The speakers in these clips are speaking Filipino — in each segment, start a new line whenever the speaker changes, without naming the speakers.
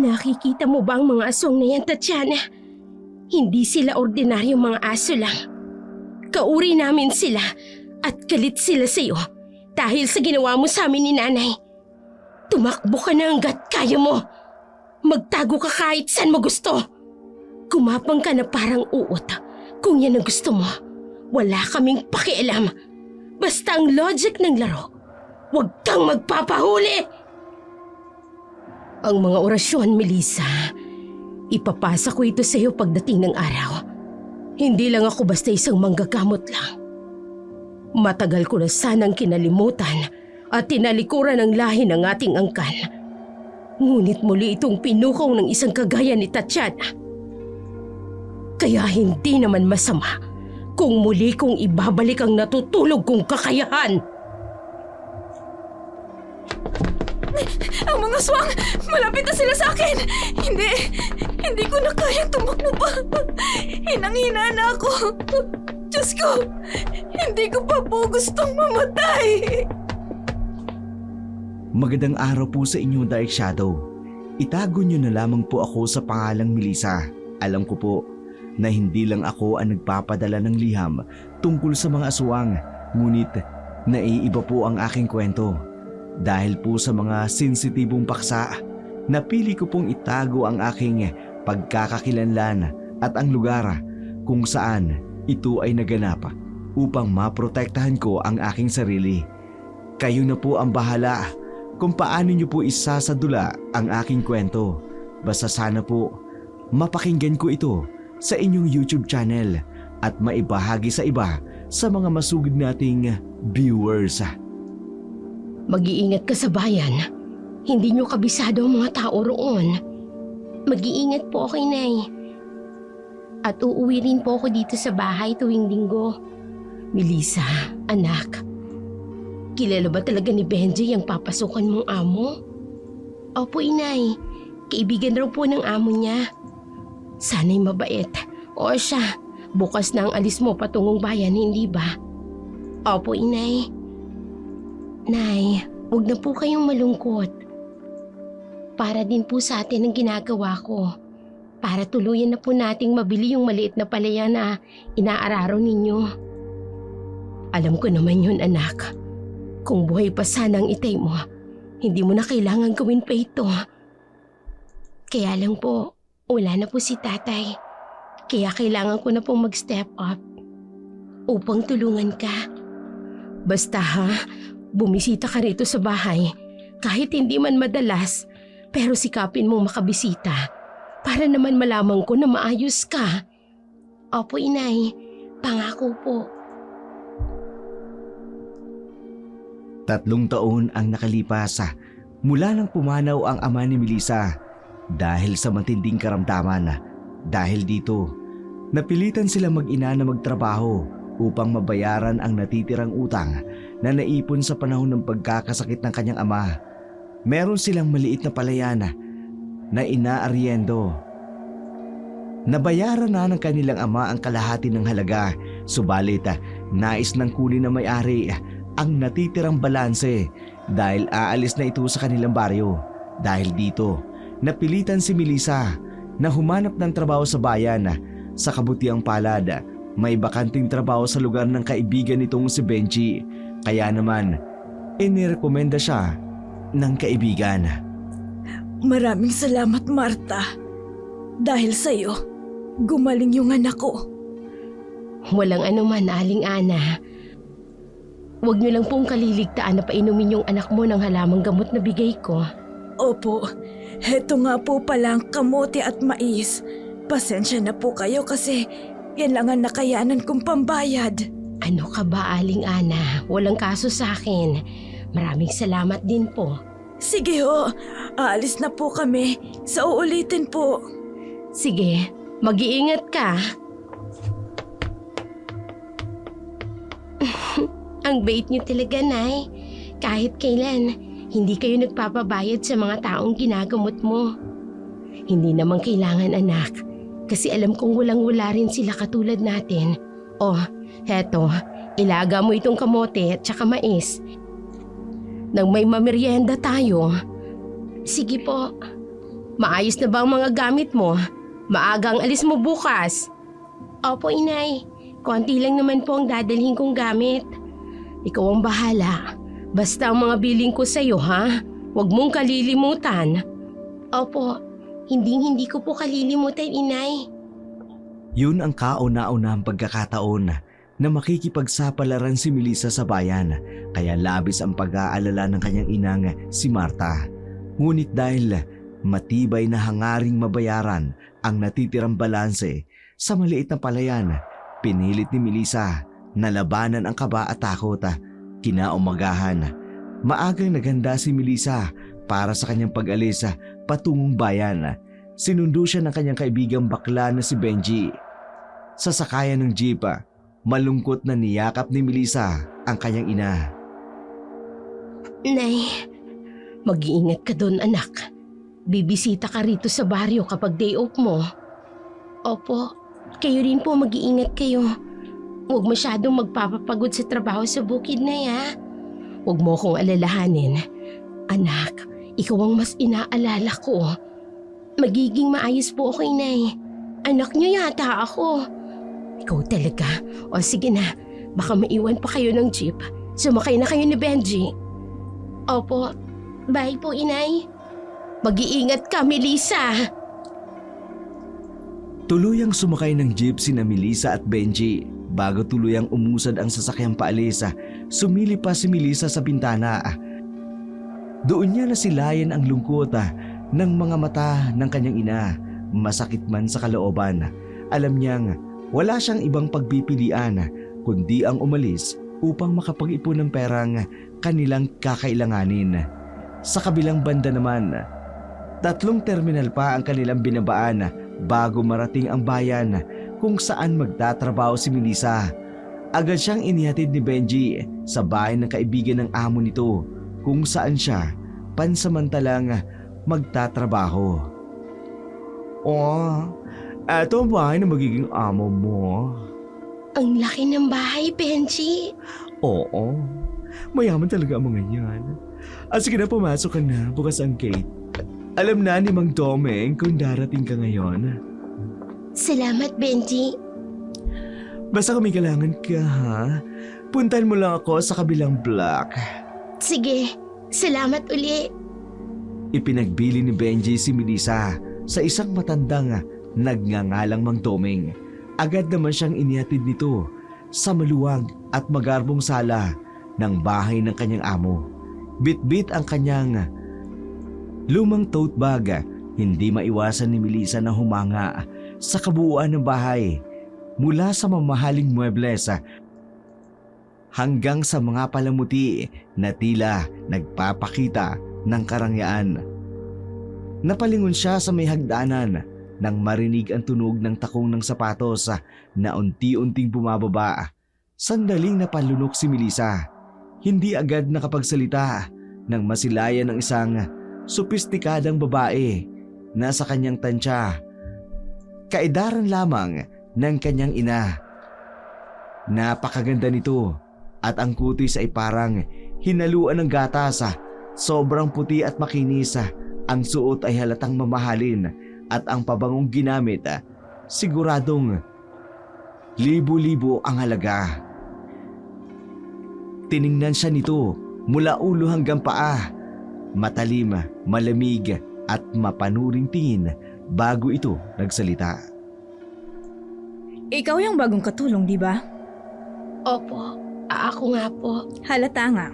Nakikita mo ba ang mga aswang na yan, Tatiana? Hindi sila ordinaryong mga aso lang. Kauri namin sila at galit sila sa'yo dahil sa ginawa mo sa amin ni Nanay. Tumakbo ka na hanggat kaya mo. Magtago ka kahit saan mo gusto. Kumapang ka na parang uot. Kung yan ang gusto mo, wala kaming pakialam. Basta ang logic ng laro, huwag kang magpapahuli! Ang mga orasyon, Melissa, ipapasa ko ito sa iyo pagdating ng araw. Hindi lang ako basta isang manggagamot lang. Matagal ko na sanang kinalimutan at tinalikuran ang lahi ng ating angkan. Ngunit muli itong pinukaw ng isang kagaya ni Tatiana. Kaya hindi naman masama kung muli kong ibabalik ang natutulog kong kakayahan.
Ang mga swang! Malapit na sila sa akin! Hindi ko na kayang tumakbo pa. Hinang-hina na ako. Diyos ko, hindi ko pa po gustong mamatay.
Magandang araw po sa inyo, Dark Shadow. Itago niyo na lamang po ako sa pangalang Melissa. Alam ko po na hindi lang ako ang nagpapadala ng liham tungkol sa mga aswang, ngunit naiiba po ang aking kwento. Dahil po sa mga sensitibong paksa, napili ko pong itago ang aking pagkakakilanlan at ang lugar kung saan ito ay naganap upang maprotektahan ko ang aking sarili. Kayo na po ang bahala kung paano niyo po isasadula ang aking kwento. Basta sana po mapakinggan ko ito sa inyong YouTube channel at maibahagi sa iba sa mga masugid nating viewers.
Mag-iingat ka sa bayan. Hindi niyo kabisado ang mga tao roon. Mag-iingat po ako, Inay. At uuwi rin po ako dito sa bahay tuwing linggo. Melissa, anak. Kilala ba talaga ni Benji ang papasukan mong amo? Opo, Inay. Kaibigan raw po ng amo niya. Sana'y mabait. O siya, bukas na ang alis mo patungong bayan, hindi ba? Opo, Inay. Nay, huwag na po kayong malungkot. Para din po sa atin ang ginagawa ko. Para tuluyan na po nating mabili yung maliit na palaya na inaararo ninyo. Alam ko naman yun, anak. Kung buhay pa sana ang itay mo, hindi mo na kailangan gawin pa ito. Kaya lang po, wala na po si tatay. Kaya kailangan ko na pong mag-step up upang tulungan ka. Basta ha, bumisita ka rito sa bahay kahit hindi man madalas, pero sikapin mong makabisita para naman malaman ko na maayos ka. Opo, Inay. Pangako po.
3 taon ang nakalipas mula nang pumanaw ang ama ni Melissa dahil sa matinding karamdaman. Dahil dito, napilitan sila mag-ina na magtrabaho upang mabayaran ang natitirang utang na naipon sa panahon ng pagkakasakit ng kanyang ama. Meron silang maliit na palayana na inaariendo. Nabayaran na ng kanilang ama ang kalahati ng halaga, subalit nais ng kunin na may-ari ang natitirang balanse dahil aalis na ito sa kanilang baryo. Dahil dito, napilitan si Melissa na humanap ng trabaho sa bayan. Sa kabutiang palad, may bakanting trabaho sa lugar ng kaibigan nitong si Benji. Kaya naman, inirekomenda siya ng kaibigan.
Maraming salamat, Marta. Dahil sa'yo, gumaling yung anak ko.
Walang anuman, Aling Ana. Huwag niyo lang pong kaliligtaan na painumin yung anak mo ng halamang gamot na bigay ko.
Opo, heto nga po pala ang kamote at mais. Pasensya na po kayo kasi yan lang ang nakayanan kong pambayad.
Ano ka ba, Aling Ana? Walang kaso sa akin. Maraming salamat din po.
Sige ho, aalis na po kami. Sa uulitin po.
Sige, mag-iingat ka. Ang bait niyo talaga, Nay. Kahit kailan, hindi kayo nagpapabayad sa mga taong ginagamot mo. Hindi naman kailangan, anak. Kasi alam kong walang-wala rin sila katulad natin. Oh, heto, ilaga mo itong kamote at saka mais. Nang may mamerienda tayo. Sige po. Maayos na ba ang mga gamit mo? Maagang alis mo bukas. Opo, inay. Konti lang naman po ang dadalhin kong gamit. Ikaw ang bahala. Basta ang mga biling ko sa'yo, ha? Huwag mong kalilimutan. Opo, hindi ko po kalilimutan, inay.
Yun ang kauna-unahang pagkakataon na makikipagsapalaran si Melissa sa bayan, kaya labis ang pag-aalala ng kanyang inang si Marta. Ngunit dahil matibay na hangaring mabayaran ang natitirang balanse sa maliit na palayan, pinilit ni Melissa na labanan ang kaba at takot. Kinaumagahan, maagang naghanda si Melissa para sa kanyang pag-alis patungong bayan. Sinundo siya ng kanyang kaibigang bakla na si Benji. Sa sakayan ng jeep, malungkot na niyakap ni Melissa ang kanyang ina.
Nay, mag-iingat ka doon, anak. Bibisita ka rito sa baryo kapag day off mo. Opo, kayo rin po mag-iingat kayo. Huwag masyadong magpapapagod sa trabaho sa bukid na ya. Huwag mo akong alalahanin. Anak, ikaw ang mas inaalala ko. Magiging maayos po ako, inay. Anak niyo yata ako. Ikaw talaga. O sige na, baka maiwan pa kayo ng jeep. Sumakay na kayo ni Benji. Opo, bye po, inay. Mag-iingat ka, Melissa.
Tuluyang sumakay ng jeep sina Melissa at Benji. Bago tuluyang umusad ang sasakyang paalis, sumili pa si Melissa sa bintana. Doon niya nasilayan ang lungkot ng mga mata ng kanyang ina. Masakit man sa kalooban, alam niyang wala siyang ibang pagpipilian kundi ang umalis upang makapag-ipon ng perang kanilang kakailanganin. Sa kabilang banda naman, 3 terminal pa ang kanilang binabaan bago marating ang bayan kung saan magtatrabaho si Melissa. Agad siyang inihatid ni Benji sa bahay ng kaibigan ng amo nito kung saan siya pansamantalang magtatrabaho. Oh, eto ang bahay na magiging amo mo.
Ang laki ng bahay, Benji.
Oo, mayaman talaga ang mga yan. Sige na, pumasok ka na, bukas ang gate. Alam na ni Mang Domeng kung darating ka ngayon.
Salamat, Benji.
Basta kung may kailangan ka, ha? Puntahan mo lang ako sa kabilang block.
Sige, salamat uli.
Ipinagbili ni Benji si Melissa sa isang matandang nagngangalang Mang Domeng. Agad naman siyang inihatid nito sa maluwag at magarbong sala ng bahay ng kanyang amo. Bit-bit ang kanyang lumang tote bag. Hindi maiwasan ni Melissa na humanga sa kabuuan ng bahay, mula sa mamahaling muebles hanggang sa mga palamuti na tila nagpapakita ng karangyaan. Napalingon siya sa may hagdanan nang marinig ang tunog ng takong ng sapatos na unti-unting bumababa. Sandaling napalunok si Melissa. Hindi agad nakapagsalita nang masilayan ng isang sopistikadang babae na sa kanyang tansya. Kaedaran lamang ng kanyang ina. Napakaganda nito at ang kutis ay parang hinaluan ng gatas. Sobrang puti at makinis. Ang suot ay halatang mamahalin at ang pabangong ginamit siguradong libo-libo ang halaga. Tiningnan siya nito mula ulo hanggang paa. Matalim, malamig at mapanuring tingin bago ito nagsalita.
Ikaw yung bagong katulong, di ba?
Opo, ako nga po.
Halata nga,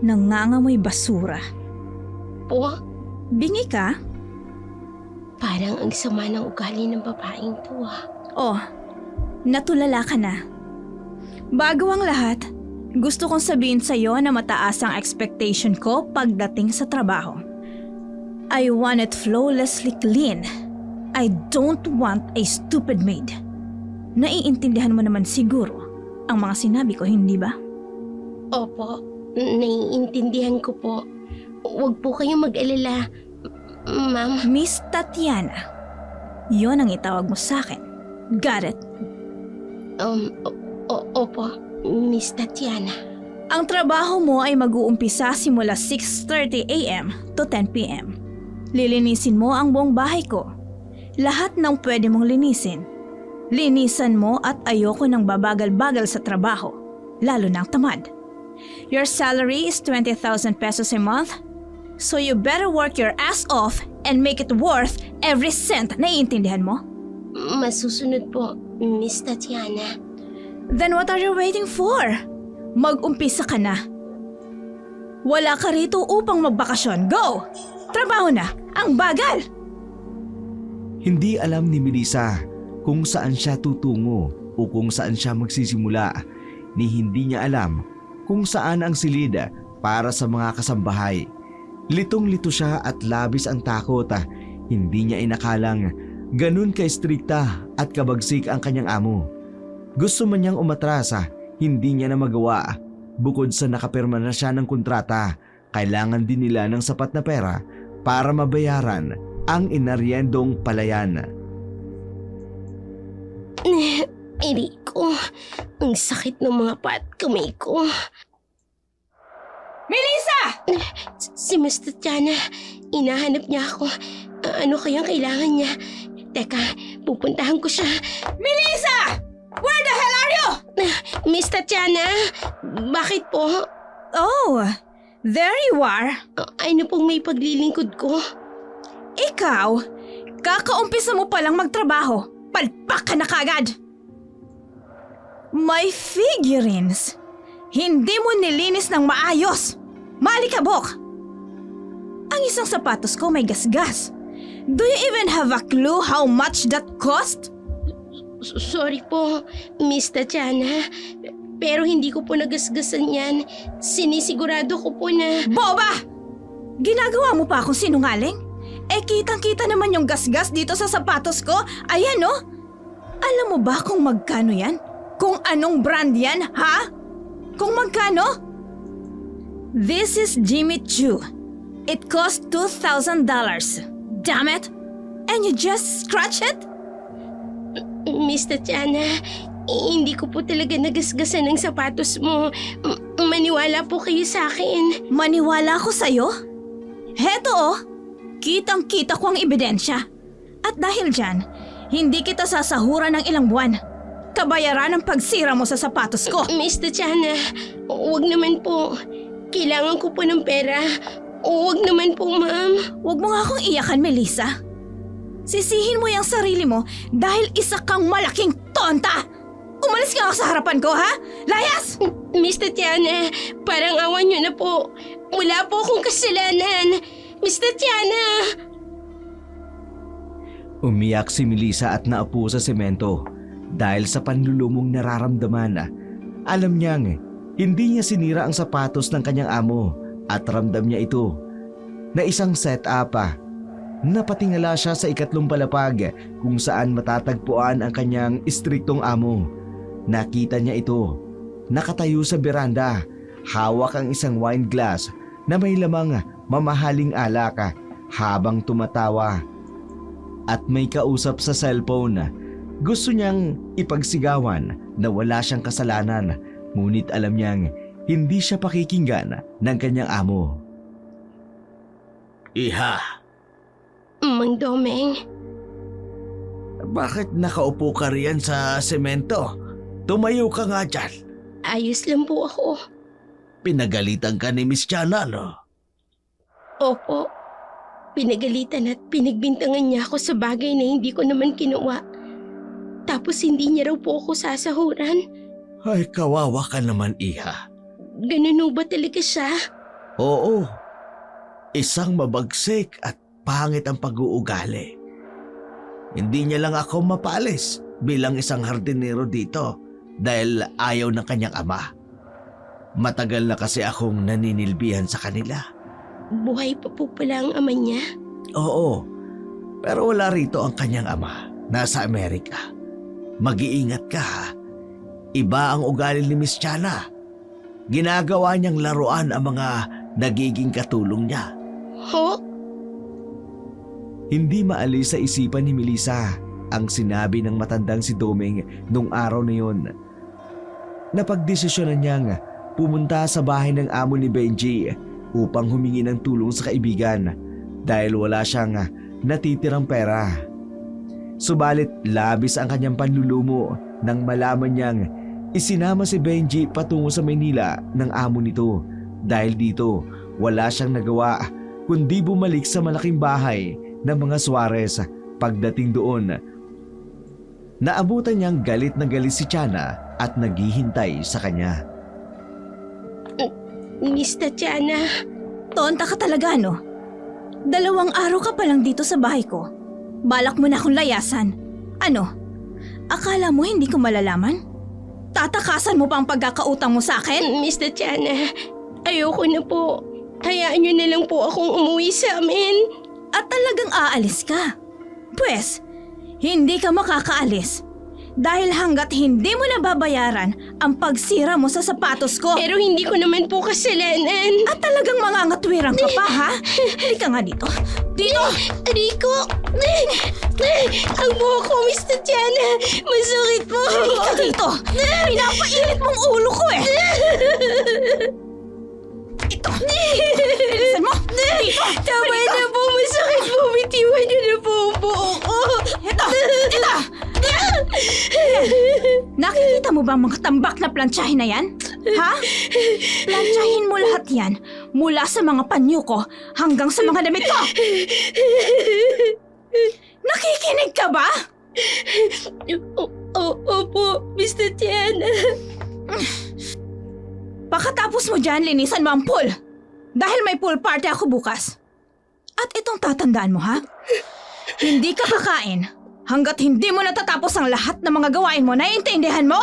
nangangamoy basura.
Po,
Bingi ka?
parang ang sama ng ugali ng babaeng to
Oh, natulala ka na. Bago ang lahat, gusto kong sabihin sa'yo na mataas ang expectation ko pagdating sa trabaho. I want it flawlessly clean. I don't want a stupid maid. Naiintindihan mo naman siguro ang mga sinabi ko, hindi ba?
Opo, naiintindihan ko po. Huwag po kayong mag-alala, ma'am.
Miss Tatiana, yon ang itawag mo sa akin. Got it?
Opo, Miss Tatiana.
Ang trabaho mo ay mag-uumpisa simula 6:30 a.m. to 10 p.m. Lilinisin mo ang buong bahay ko. Lahat ng pwede mong linisin. Linisan mo at ayoko ng babagal-bagal sa trabaho, lalo ng tamad. Your salary is 20,000 pesos a month, so you better work your ass off and make it worth every cent. Naiintindihan mo?
Masusunod po, Miss Tatiana.
Then what are you waiting for? Mag-umpisa ka na. Wala ka rito upang magbakasyon. Go! Trabaho na! Ang bagal!
Hindi alam ni Melissa kung saan siya tutungo o kung saan siya magsisimula. Ni hindi niya alam kung saan ang silid para sa mga kasambahay. Litong-lito siya at labis ang takot. Hindi niya inakalang ganun ka-strikta at kabagsik ang kanyang amo. Gusto man niyang umatras, hindi niya na magawa. Bukod sa nakapirma na siya ng kontrata, kailangan din nila ng sapat na pera para mabayaran ang inaryendong palayan.
Eriko, ang sakit ng mga kamay ko.
Melissa!
Si Miss Tatiana, inahanap niya ako. Ano kayang kailangan niya? Teka, pupuntahan ko siya.
Melissa! Where the hell are you?
Miss Tatiana, bakit po?
Oh, there you are.
Ano pong may paglilingkod ko?
Ikaw, kakaumpisa mo palang magtrabaho. Palpak ka na kagad. My figurines. Hindi mo nilinis ng maayos. Malikabok. Ang isang sapatos ko may gasgas. Do you even have a clue how much that cost?
Sorry po, Miss Tatiana. Pero hindi ko po nagasgasan yan. Sinisigurado ko po na...
Boba! Ginagawa mo pa akong sinungaling? Kitang-kita naman yung gasgas dito sa sapatos ko. Ayan, no? Alam mo ba kung magkano yan? Kung anong brand yan, ha? Kung magkano? This is Jimmy Choo. It cost $2,000. Damn it! And you just scratch it?
Miss Tatiana, hindi ko po talaga nagasgasan ng sapatos mo. Maniwala po kayo sa akin.
Maniwala ako sa'yo? Heto oh, kitang-kita ko ang ebidensya. At dahil dyan, hindi kita sasahuran ng ilang buwan. Kabayaran ang pagsira mo sa sapatos ko.
Miss Tatiana, huwag naman po. Kailangan ko po ng pera. Huwag naman po, ma'am.
Huwag mo nga akong iyakan, Melissa. Sisihin mo yung sarili mo dahil isa kang malaking tonta! Umalis ka nga sa harapan ko, ha? Layas!
Miss Tatiana, parang awan niyo na po. Wala po akong kasalanan. Miss Tatiana!
Umiyak si Melissa at naupo sa semento dahil sa panlulumong nararamdaman. Alam niyang hindi niya sinira ang sapatos ng kanyang amo at ramdam niya ito na isang set-up. Napatingala siya sa ikatlong palapag kung saan matatagpuan ang kanyang istriktong amo. Nakita niya ito, nakatayo sa beranda, hawak ang isang wine glass na may lamang mamahaling alak habang tumatawa. At may kausap sa cellphone. Gusto niyang ipagsigawan na wala siyang kasalanan, ngunit alam niyang hindi siya pakikinggan ng kanyang amo. Iha!
Mang Domeng,
Bakit nakaupo ka riyan sa semento? Tumayo ka nga dyan.
ayos lang po ako.
Pinagalitan ka ni Miss Chana, no?
Opo, pinagalitan at pinagbintangan niya ako sa bagay na hindi ko naman kinuha. Tapos hindi niya raw po ako sasahuran.
Ay, kawawa ka naman, Iha.
Ganun ho ba talaga siya?
Oo. Isang mabagsik at pangit ang pag-uugali. Hindi niya lang ako mapalis bilang isang hardinero dito dahil ayaw ng kanyang ama. Matagal na kasi akong naninilbihan sa kanila.
Buhay pa po pala ang ama niya.
Oo, pero wala rito ang kanyang ama. Nasa Amerika. Mag-iingat ka, ha? Iba ang ugali ni Miss Chana. Ginagawa niyang laruan ang mga nagiging katulong niya.
Ho?
Hindi maalis sa isipan ni Melissa ang sinabi ng matandang si Domeng nung araw na yun. Napagdesisyonan niyang pumunta sa bahay ng amo ni Benji upang humingi ng tulong sa kaibigan dahil wala siyang natitirang pera. Subalit labis ang kanyang panlulumo nang malaman niyang isinama si Benji patungo sa Maynila ng amo nito dahil dito wala siyang nagawa kundi bumalik sa malaking bahay ng mga Suarez. Pagdating doon, naabutan niyang galit na galit si Tiana at naghihintay sa kanya.
Miss Tatiana,
Tonta ka talaga, no? 2 araw ka pa lang dito sa bahay ko. Balak mo na akong layasan. Ano? Akala mo hindi ko malalaman? Tatakasan mo pa ang pagkakautang mo sa akin?
Miss Tatiana, ayoko na po. Hayaan niyo na lang po akong umuwi sa amin.
At talagang aalis ka? Pwes, hindi ka makakaalis. Dahil hanggat hindi mo nababayaran ang pagsira mo sa sapatos ko.
Pero hindi ko naman po kasalanan.
At talagang mangangatwirang ka pa, ha? Halika nga dito. Dito!
Rico! Ang buho ko, Miss Tatiana! Masakit po!
Halika dito! Pinapainit mong ulo ko eh! Ito! Bilisan mo! Dito!
Tama na po! Masakit po! Bitiwan niyo na po ang buho ko!
Ito! Ito! Nakikita mo ba ang mga tambak na plantsahin na yan? Ha? Plantsahin mo lahat yan mula sa mga panyo ko hanggang sa mga damit ko! Nakikinig ka ba?
Opo, Miss Tatiana.
Pagkatapos mo dyan, linisan mo ang pool. Dahil may pool party ako bukas. At itong tatandaan mo, ha? Hindi ka kakain hanggat hindi mo natatapos ang lahat ng mga gawain mo. Naiintindihan mo?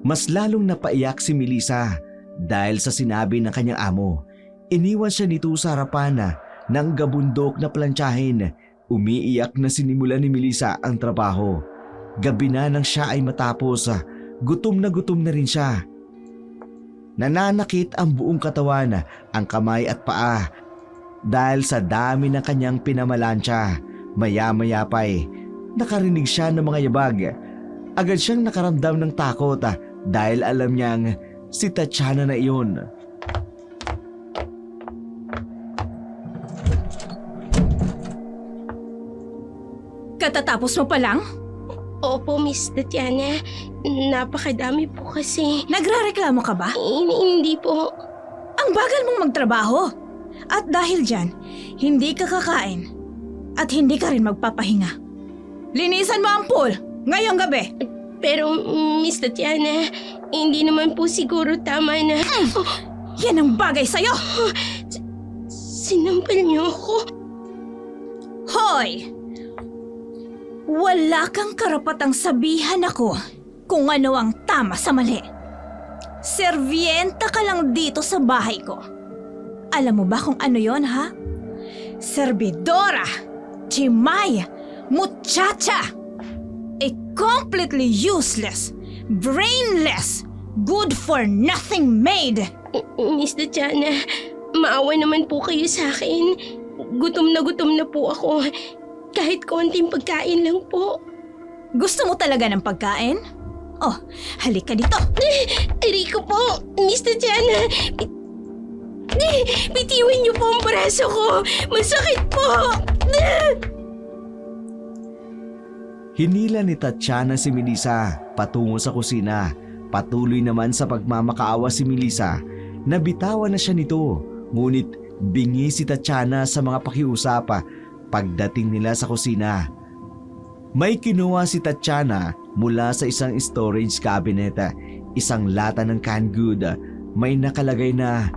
Mas lalong napaiyak si Melissa dahil sa sinabi ng kanyang amo. Iniwan siya nito sa harapan ng gabundok na plantsahin. Umiiyak na sinimulan ni Melissa ang trabaho. Gabi na nang siya ay matapos. Gutom na rin siya. Nananakit ang buong katawan, ang kamay at paa dahil sa dami ng kanyang pinamalansya. Maya-maya pa'y nakarinig siya ng mga yabag. Agad siyang nakaramdam ng takot dahil alam niyang si Tatiana na iyon.
Katatapos mo pa lang?
Opo, Miss Tatiana. Napakadami po kasi.
Nagrereklamo ka ba?
Hindi po.
Ang bagal mong magtrabaho. At dahil dyan, hindi ka kakain. At hindi ka rin magpapahinga. Linisan mo ang pool ngayong gabi.
Pero, Miss Tatiana, hindi naman po siguro tama na...
Yan ang bagay sa'yo!
Sinampal niyo ako.
Hoy! Wala kang karapatang sabihan ako kung ano ang tama sa mali. Serbyenta ka lang dito sa bahay ko. Alam mo ba kung ano yon, ha? Servidora, chimay, muchacha. A completely useless, brainless, good-for-nothing maid.
Miss Tatiana, maawa naman po kayo sa akin. Gutom na po ako. Kahit konting pagkain lang po.
Gusto mo talaga ng pagkain? Oh, halika dito.
Rico po, Miss Tatiana. Bitiwan niyo po ang braso ko. Masakit po.
Hinila ni Tatiana si Melissa patungo sa kusina. Patuloy naman sa pagmamakaawa si Melissa. Nabitawan na siya nito. Ngunit bingi si Tatiana sa mga pakiusap pagdating nila sa kusina. May kinuha si Tatiana mula sa isang storage cabinet. Isang lata ng canned good. May nakalagay na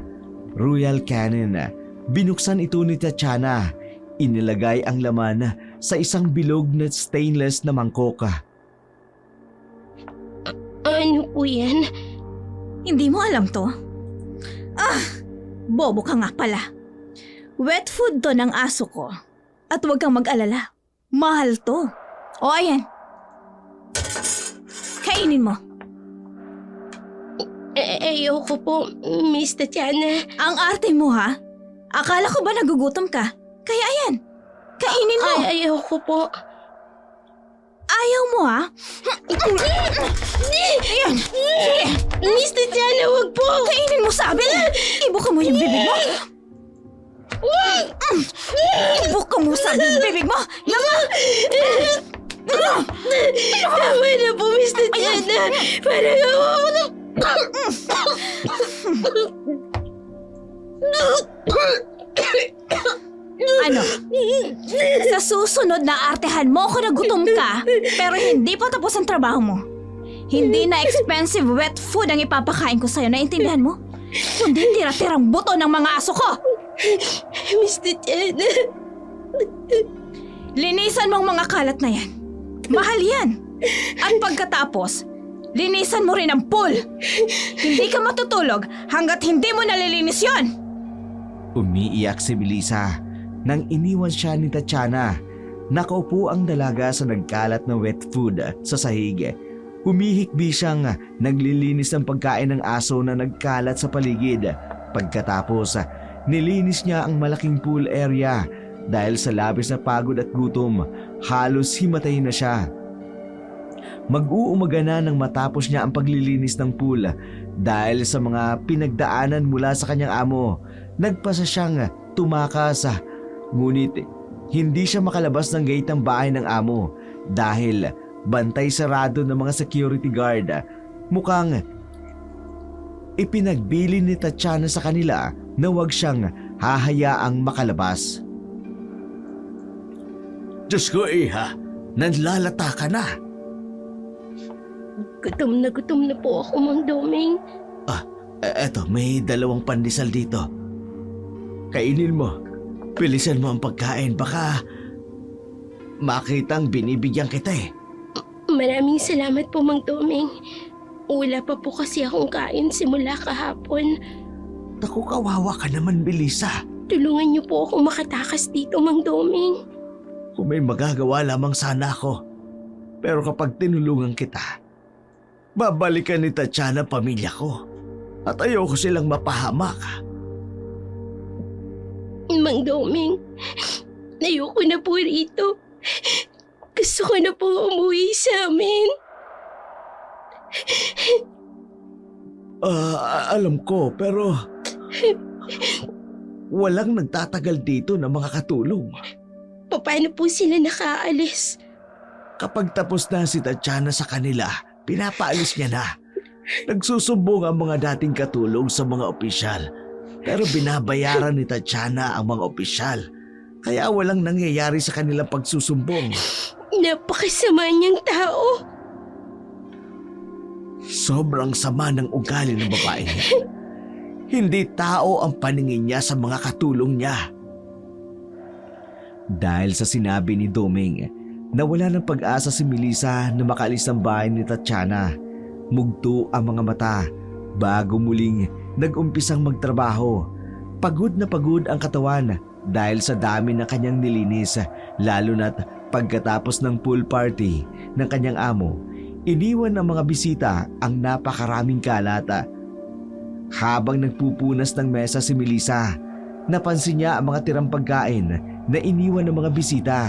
Royal Canin. Binuksan ito ni Tatiana. Inilagay ang laman sa isang bilog na stainless na mangkok.
Ano po yan?
Hindi mo alam to? Bobo ka nga pala. Wet food to ng aso ko. At huwag kang mag-alala. Mahal to. O ayan. Kainin mo.
Ayoko po, Miss Tatiana.
Ang arte mo, ha? Akala ko ba nagugutom ka? Kaya ayan. Kainin mo.
Ayoko po.
Ayaw mo, ha? Ayan. Sige.
Miss Tatiana, wag po.
Kainin mo, sabi. Ibuka mo yung bibig mo. Ibuka mo sa bibig mo! Lama!
Tama na po, Mr. Tiana. Parang ako na...
Ano? Sa susunod na artehan mo ako na gutom ka, pero hindi pa tapos ang trabaho mo. Hindi na expensive wet food ang ipapakain ko sa'yo, naintindihan mo? Kundi tira-tirang buto ng mga aso ko!
Mr. Tiana.
Linisan mo ang mga kalat na yan. Mahal yan. At pagkatapos, linisan mo rin ang pool. Hindi ka matutulog hanggat hindi mo nalilinis yon.
Umiiyak si Melissa nang iniwan siya ni Tatiana. Nakaupo ang dalaga sa nagkalat na wet food sa sahig. Humihikbi siyang naglilinis ng pagkain ng aso na nagkalat sa paligid. Pagkatapos, nilinis niya ang malaking pool area. Dahil sa labis na pagod at gutom, halos himatay na siya. Mag-uumaga na nang matapos niya ang paglilinis ng pool. Dahil sa mga pinagdaanan mula sa kanyang amo, nagpasa siyang tumakas. Ngunit hindi siya makalabas ng gate ng bahay ng amo dahil bantay sarado ng mga security guard. Mukhang ipinagbili ni Tatiana sa kanila na huwag siyang hahayaang makalabas. Diyos ko, Iha, nanlalata ka na.
Gutom na po ako, Mang Doming.
Eto, may 2 pandesal dito. Kainin mo. Bilisan mo ang pagkain, baka makitang binibigyan kita eh.
Maraming salamat po, Mang Doming. Wala pa po kasi akong kain simula kahapon.
Naku, kawawa ka naman, Melissa.
Tulungan niyo po akong makatakas dito, Mang Doming.
Kung may magagawa lamang sana ako. Pero kapag tinulungan kita, babalikan ni Tatiana pamilya ko. At ayoko silang mapahamak.
Mang Doming, ayoko na po rito. Gusto ko na po umuwi sa amin.
Alam ko, pero walang nagtatagal dito na mga katulong.
Paano po sila nakaalis?
Kapag tapos na si Tatiana sa kanila, pinapaalis niya na. Nagsusumbong ang mga dating katulong sa mga opisyal. Pero binabayaran ni Tatiana ang mga opisyal. Kaya walang nangyayari sa kanilang pagsusumbong.
Napakasama niyang tao.
Sobrang sama ng ugali ng babae niya. Hindi tao ang paningin niya sa mga katulong niya. Dahil sa sinabi ni Doming, nawala ng pag-asa si Melissa na makaalis ng bahay ni Tatiana. Mugto ang mga mata bago muling nag-umpisang magtrabaho. Pagod na pagod ang katawan dahil sa dami ng kanyang nilinis, lalo na't pagkatapos ng pool party ng kanyang amo, iniwan ng mga bisita ang napakaraming kalata. Habang nagpupunas ng mesa si Melissa, napansin niya ang mga tirang pagkain na iniwan ng mga bisita.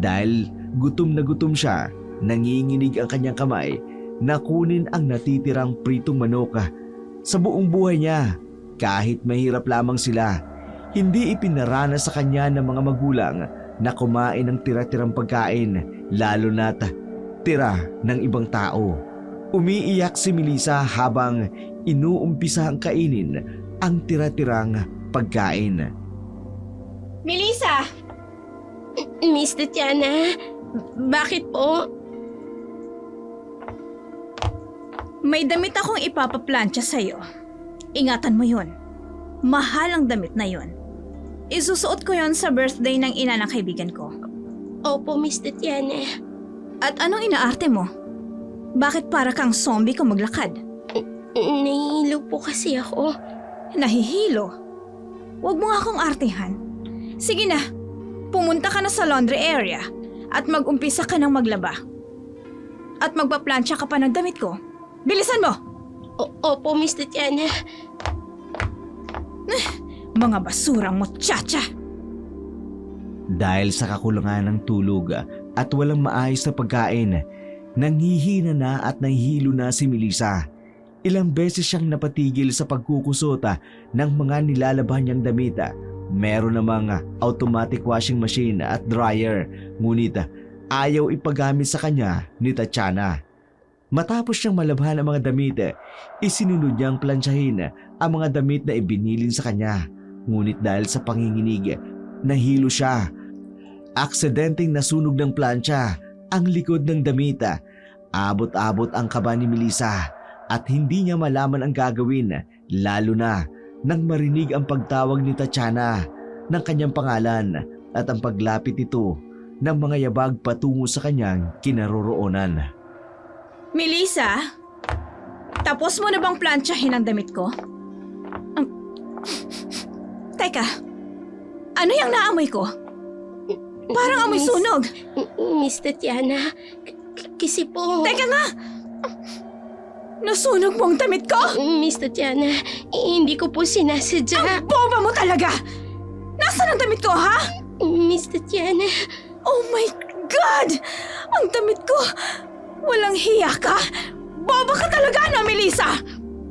Dahil gutom na gutom siya, nanginginig ang kanyang kamay na kunin ang natitirang pritong manok. Sa buong buhay niya, kahit mahirap lamang sila, hindi ipinarana sa kanya ng mga magulang na kumain ng tira-tirang pagkain, lalo na't tira ng ibang tao. Umiiyak si Melissa habang inuumpisa ang kainin ang tira-tirang pagkain.
Melissa!
Miss Tatiana, bakit po?
May damit akong ipapaplantsa sa'yo. Ingatan mo yun. Mahal ang damit na yun. Isusuot ko yon sa birthday ng ina ng kaibigan ko.
Opo, Miss Tatiana.
At anong inaarte mo? Bakit para kang zombie kung maglakad?
Nahihilo po kasi ako.
Nahihilo? Huwag mo nga akong artehan. Sige na, pumunta ka na sa laundry area at mag-umpisa ka ng maglaba. At magpaplantsa ka pa ng damit ko. Bilisan mo!
Opo, Miss Tatiana.
Mga basurang muchacha!
Dahil sa kakulangan ng tulog at walang maayos na pagkain, nanghihina na at nahihilo na si Melissa. Ilang beses siyang napatigil sa pagkukusot ng mga nilalabhan niyang damit Meron namang automatic washing machine at dryer, ngunit ayaw ipagamit sa kanya ni Tatiana. Matapos siyang malabhan ang mga damit, isinunod niyang plansyahin ang mga damit na ibinilin sa kanya. Ngunit dahil sa panginginig, nahilo siya. Aksidenteng nasunog ng plansya ang likod ng damit. Abot-abot ang kaba ni Melissa at hindi niya malaman ang gagawin, lalo na nang marinig ang pagtawag ni Tatiana ng kanyang pangalan at ang paglapit nito ng mga yabag patungo sa kanyang kinaroroonan.
Melissa, tapos mo na bang plansyahin ang damit ko? Teka, ano yung naamoy ko? Parang amoy sunog.
Miss Tatiana, kasi po...
Teka nga! Nasunog mo ang damit ko?
Miss Tatiana, hindi ko po sinasadya.
Ang boba mo talaga! Nasaan ang damit ko, ha?
Miss Tatiana...
Oh my God! Ang damit ko! Walang hiya ka? Boba ka talaga, no, Melissa?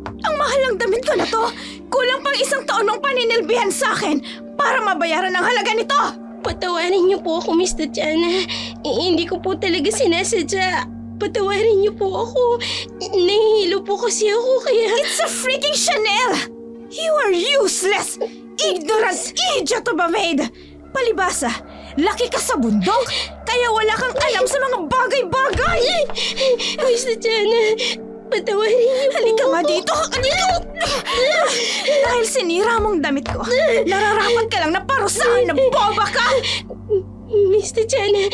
Ang mahal ng damit ko na to! Kulang pang 1 taon ng paninilbihan sa akin para mabayaran ang halaga nito!
Patawarin niyo po ako, Miss Tatiana. Hindi ko po talaga sinasadya. Patawarin niyo po ako. Nahihilo po kasi ako kaya...
It's a freaking Chanel! You are useless! Ignorant idiot of a maid! Palibasa, laki ka sa bundok, kaya wala kang alam sa mga bagay-bagay!
Miss Tatiana, patawarin niyo po.
Halika nga dito! Dahil sinira mong damit ko, nararapat ka lang na parusahan na boba ka!
Miss Tatiana,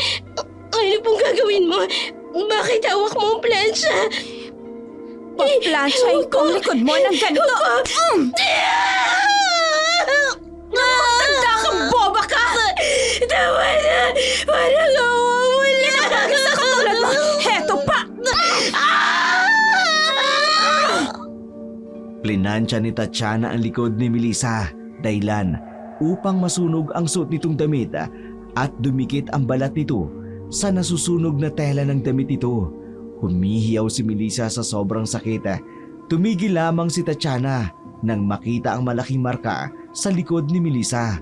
ano pong gagawin mo? Bakit hawak mo ang plansya?
Paplansyahin ko ang likod mo ng ganito! Magtanda kang boba ka!
Tama na! Parang awa mo na!
Inabagay sa katulad mo! Heto pa!
Plinansya ni Tatiana ang likod ni Melissa, dahilan upang masunog ang suot nitong damit at dumikit ang balat nito sa nasusunog na tela ng damit nito. Humihiyaw si Melissa sa sobrang sakit. Tumigil lamang si Tatiana nang makita ang malaking marka sa likod ni Melissa.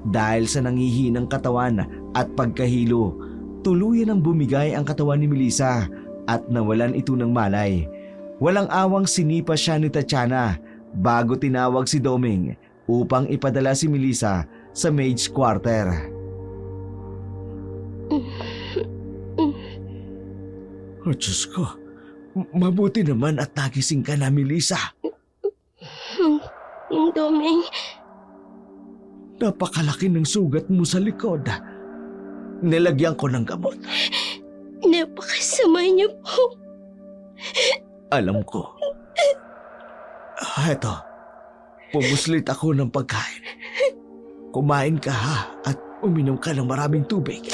Dahil sa nangihinang katawan at pagkahilo, tuluyan ang bumigay ang katawan ni Melissa at nawalan ito ng malay. Walang awang sinipa siya ni Tatiana bago tinawag si Doming upang ipadala si Melissa sa maid's quarter. Oh, Diyos ko. Mabuti naman at nagising ka na, Melissa.
Doming,
Napakalaki ng sugat mo sa likod. Nilagyan ko ng gamot.
napakasama niyo po.
Alam ko. Eto, pumuslit ako ng pagkain. Kumain ka ha at uminom ka ng maraming tubig.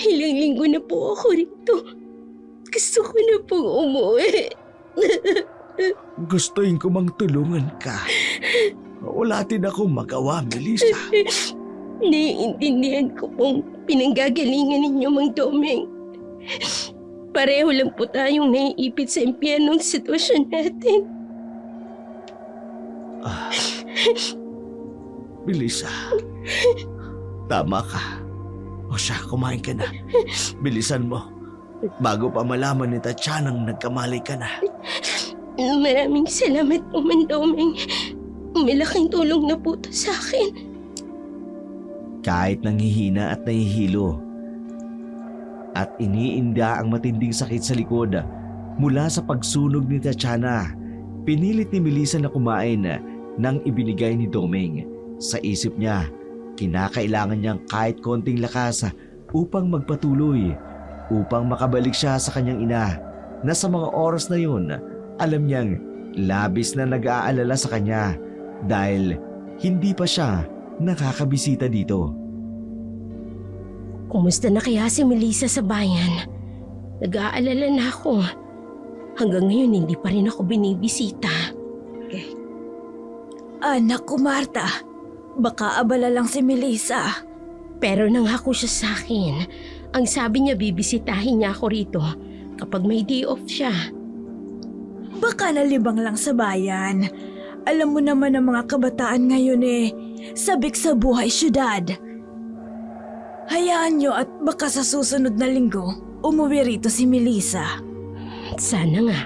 Ilang linggo na po ako rito. Gusto ko na pong umuwi.
Gustuin ko mang tulungan ka. Wala din akong magawa, Melissa.
Naiintindihan ko pong pinanggagalingan ninyo, Mang Doming. Pareho lang po tayong naiipit sa impyernong sitwasyon natin.
Melissa, tama ka. O siya, kumain ka na. Bilisan mo. Bago pa malaman ni Tatianang nagkamali ka na.
Maraming salamat po, Mang Doming. Malaking tulong na po ito sa akin.
Kahit nanghihina at nahihilo at iniinda ang matinding sakit sa likod mula sa pagsunog ni Tatiana, pinilit ni Melissa na kumain ng ibinigay ni Doming. Sa isip niya, kinakailangan niyang kahit konting lakas upang magpatuloy, upang makabalik siya sa kanyang ina na sa mga oras na yun, alam niyang labis na nag-aalala sa kanya dahil hindi pa siya nakakabisita dito.
Kumusta na kaya si Melissa sa bayan? Nag-aalala na ako. Hanggang ngayon hindi pa rin ako binibisita.
Anak ko, Marta. Baka abala lang si Melissa.
Pero nangako siya sa akin. Ang sabi niya bibisitahin niya ako rito kapag may day off siya.
Baka nalibang lang sa bayan. Alam mo naman ang mga kabataan ngayon sabik sa buhay syudad. Hayaan niyo at baka sa susunod na linggo, umuwi rito si Melissa.
Sana nga.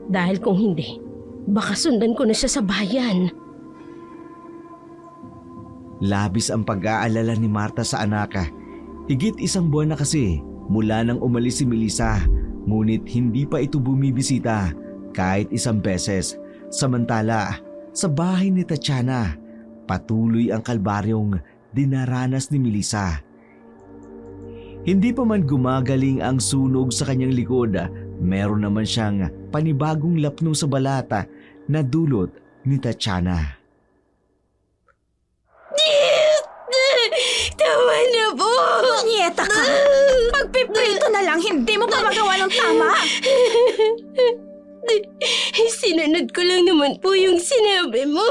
Dahil kung hindi, baka sundan ko na siya sa bayan.
Labis ang pag-aalala ni Marta sa anak. Higit 1 buwan na kasi mula nang umalis si Melissa, ngunit hindi pa ito bumibisita kahit 1 beses. Samantala, sa bahay ni Tatiana, patuloy ang kalbaryong dinaranas ni Melissa. Hindi pa man gumagaling ang sunog sa kanyang likod, meron naman siyang panibagong lapno sa balata na dulot ni Tatiana.
Tama na po!
Nieta ka! Pagpiprito na lang, hindi mo pa magawa ng tama!
Sinunod ko lang naman po yung sinabi mo.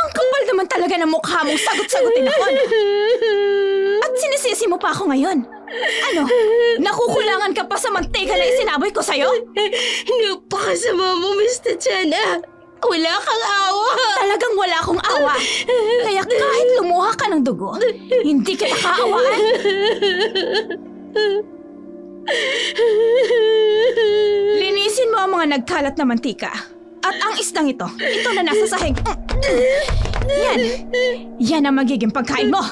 Ang kapal naman talaga ng mukha mong sagot-sagutin ako. At sinisisi mo pa ako ngayon. Ano? Nakukulangan ka pa sa mantika na isinaboy ko sa'yo?
Napakasama mo, Miss Tatiana. Wala kang awa.
Talagang wala akong awa. Kaya kahit lumuha ka ng dugo, hindi kita kaawaan. Linisin mo ang mga nagkalat na mantika. At ang isdang ito na nasa sahig. Yan ang magiging pagkain mo.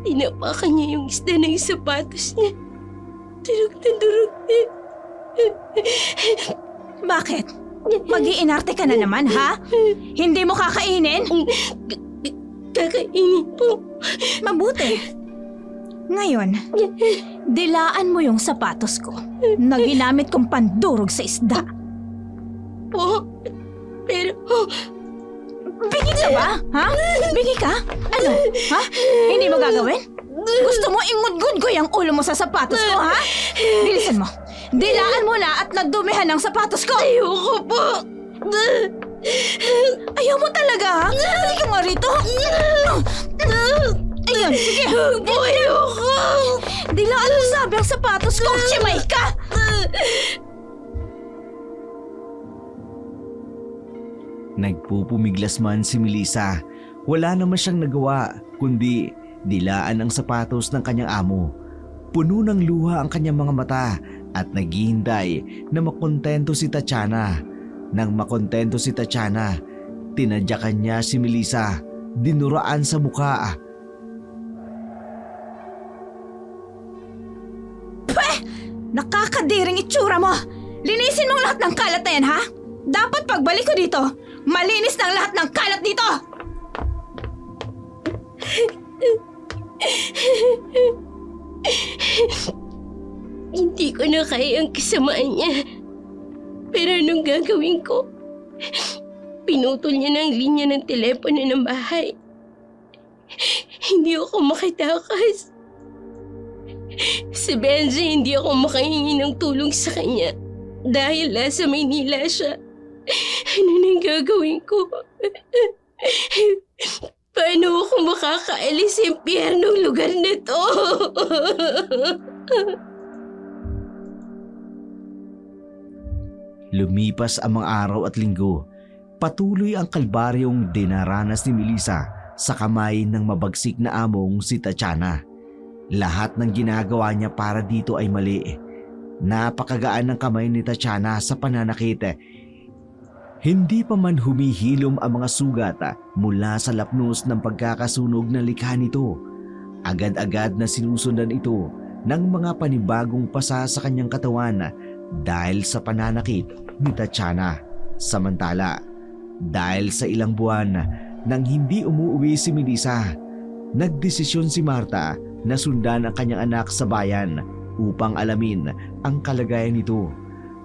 Tinapakan niya yung isda ng sapatos niya. Durog na durog na.
Bakit? Mag-iinarte ka na naman, ha? Hindi mo kakainin?
Kakainin po.
Mabuti. Ngayon, dilaan mo yung sapatos ko na ginamit kong pandurog sa isda.
Po, pero...
Bingi ka ba? Ha? Bingi ka? Ano? Ha? Hindi mo gagawin? Gusto mo ingudgud ko yung ulo mo sa sapatos ko, ha? Bilisan mo. Dilaan mo na at nagdumihan ng sapatos ko.
Ayoko po.
Ayaw mo talaga, ha? Halika nga rito. Ayun, sige.
Ayoko.
Dilaan mo sabi ang sapatos ko. Chimay ka!
Nagpupumiglas man si Melissa. Wala naman siyang nagawa kundi dilaan ang sapatos ng kanyang amo. Puno ng luha ang kanyang mga mata at naghihintay na makontento si Tatiana. Nang makontento si Tatiana, tinadyakan niya si Melissa, dinuraan sa mukha.
Nakakadiring itsura mo! Linisin mong lahat ng kalat na yan, ha? Dapat pagbalik ko dito, malinis ng lahat ng kalat dito!
Hindi ko na kaya ang kasamaan niya. Pero anong gagawin ko? Pinutol niya ng linya ng telepono ng bahay. Hindi ako makitakas. Si Benji, hindi ako makahingi ng tulong sa kanya dahil nasa Maynila siya. Ano nang gagawin ko? Paano ako makakaalis sa impyernong lugar na to?
Lumipas ang mga araw at linggo. Patuloy ang kalbaryong dinaranas ni Melissa sa kamay ng mabagsik na among si Tatiana. Lahat ng ginagawa niya para dito ay mali. Napakagaan ng kamay ni Tatiana sa pananakit. Hindi pa man humihilom ang mga sugat mula sa lapnos ng pagkakasunog ng likha nito. Agad-agad na sinusundan ito ng mga panibagong pasa sa kanyang katawan dahil sa pananakit ni Tatiana. Samantala, dahil sa ilang buwan nang hindi umuwi si Melissa, nagdesisyon si Marta na sundan ang kanyang anak sa bayan upang alamin ang kalagayan nito.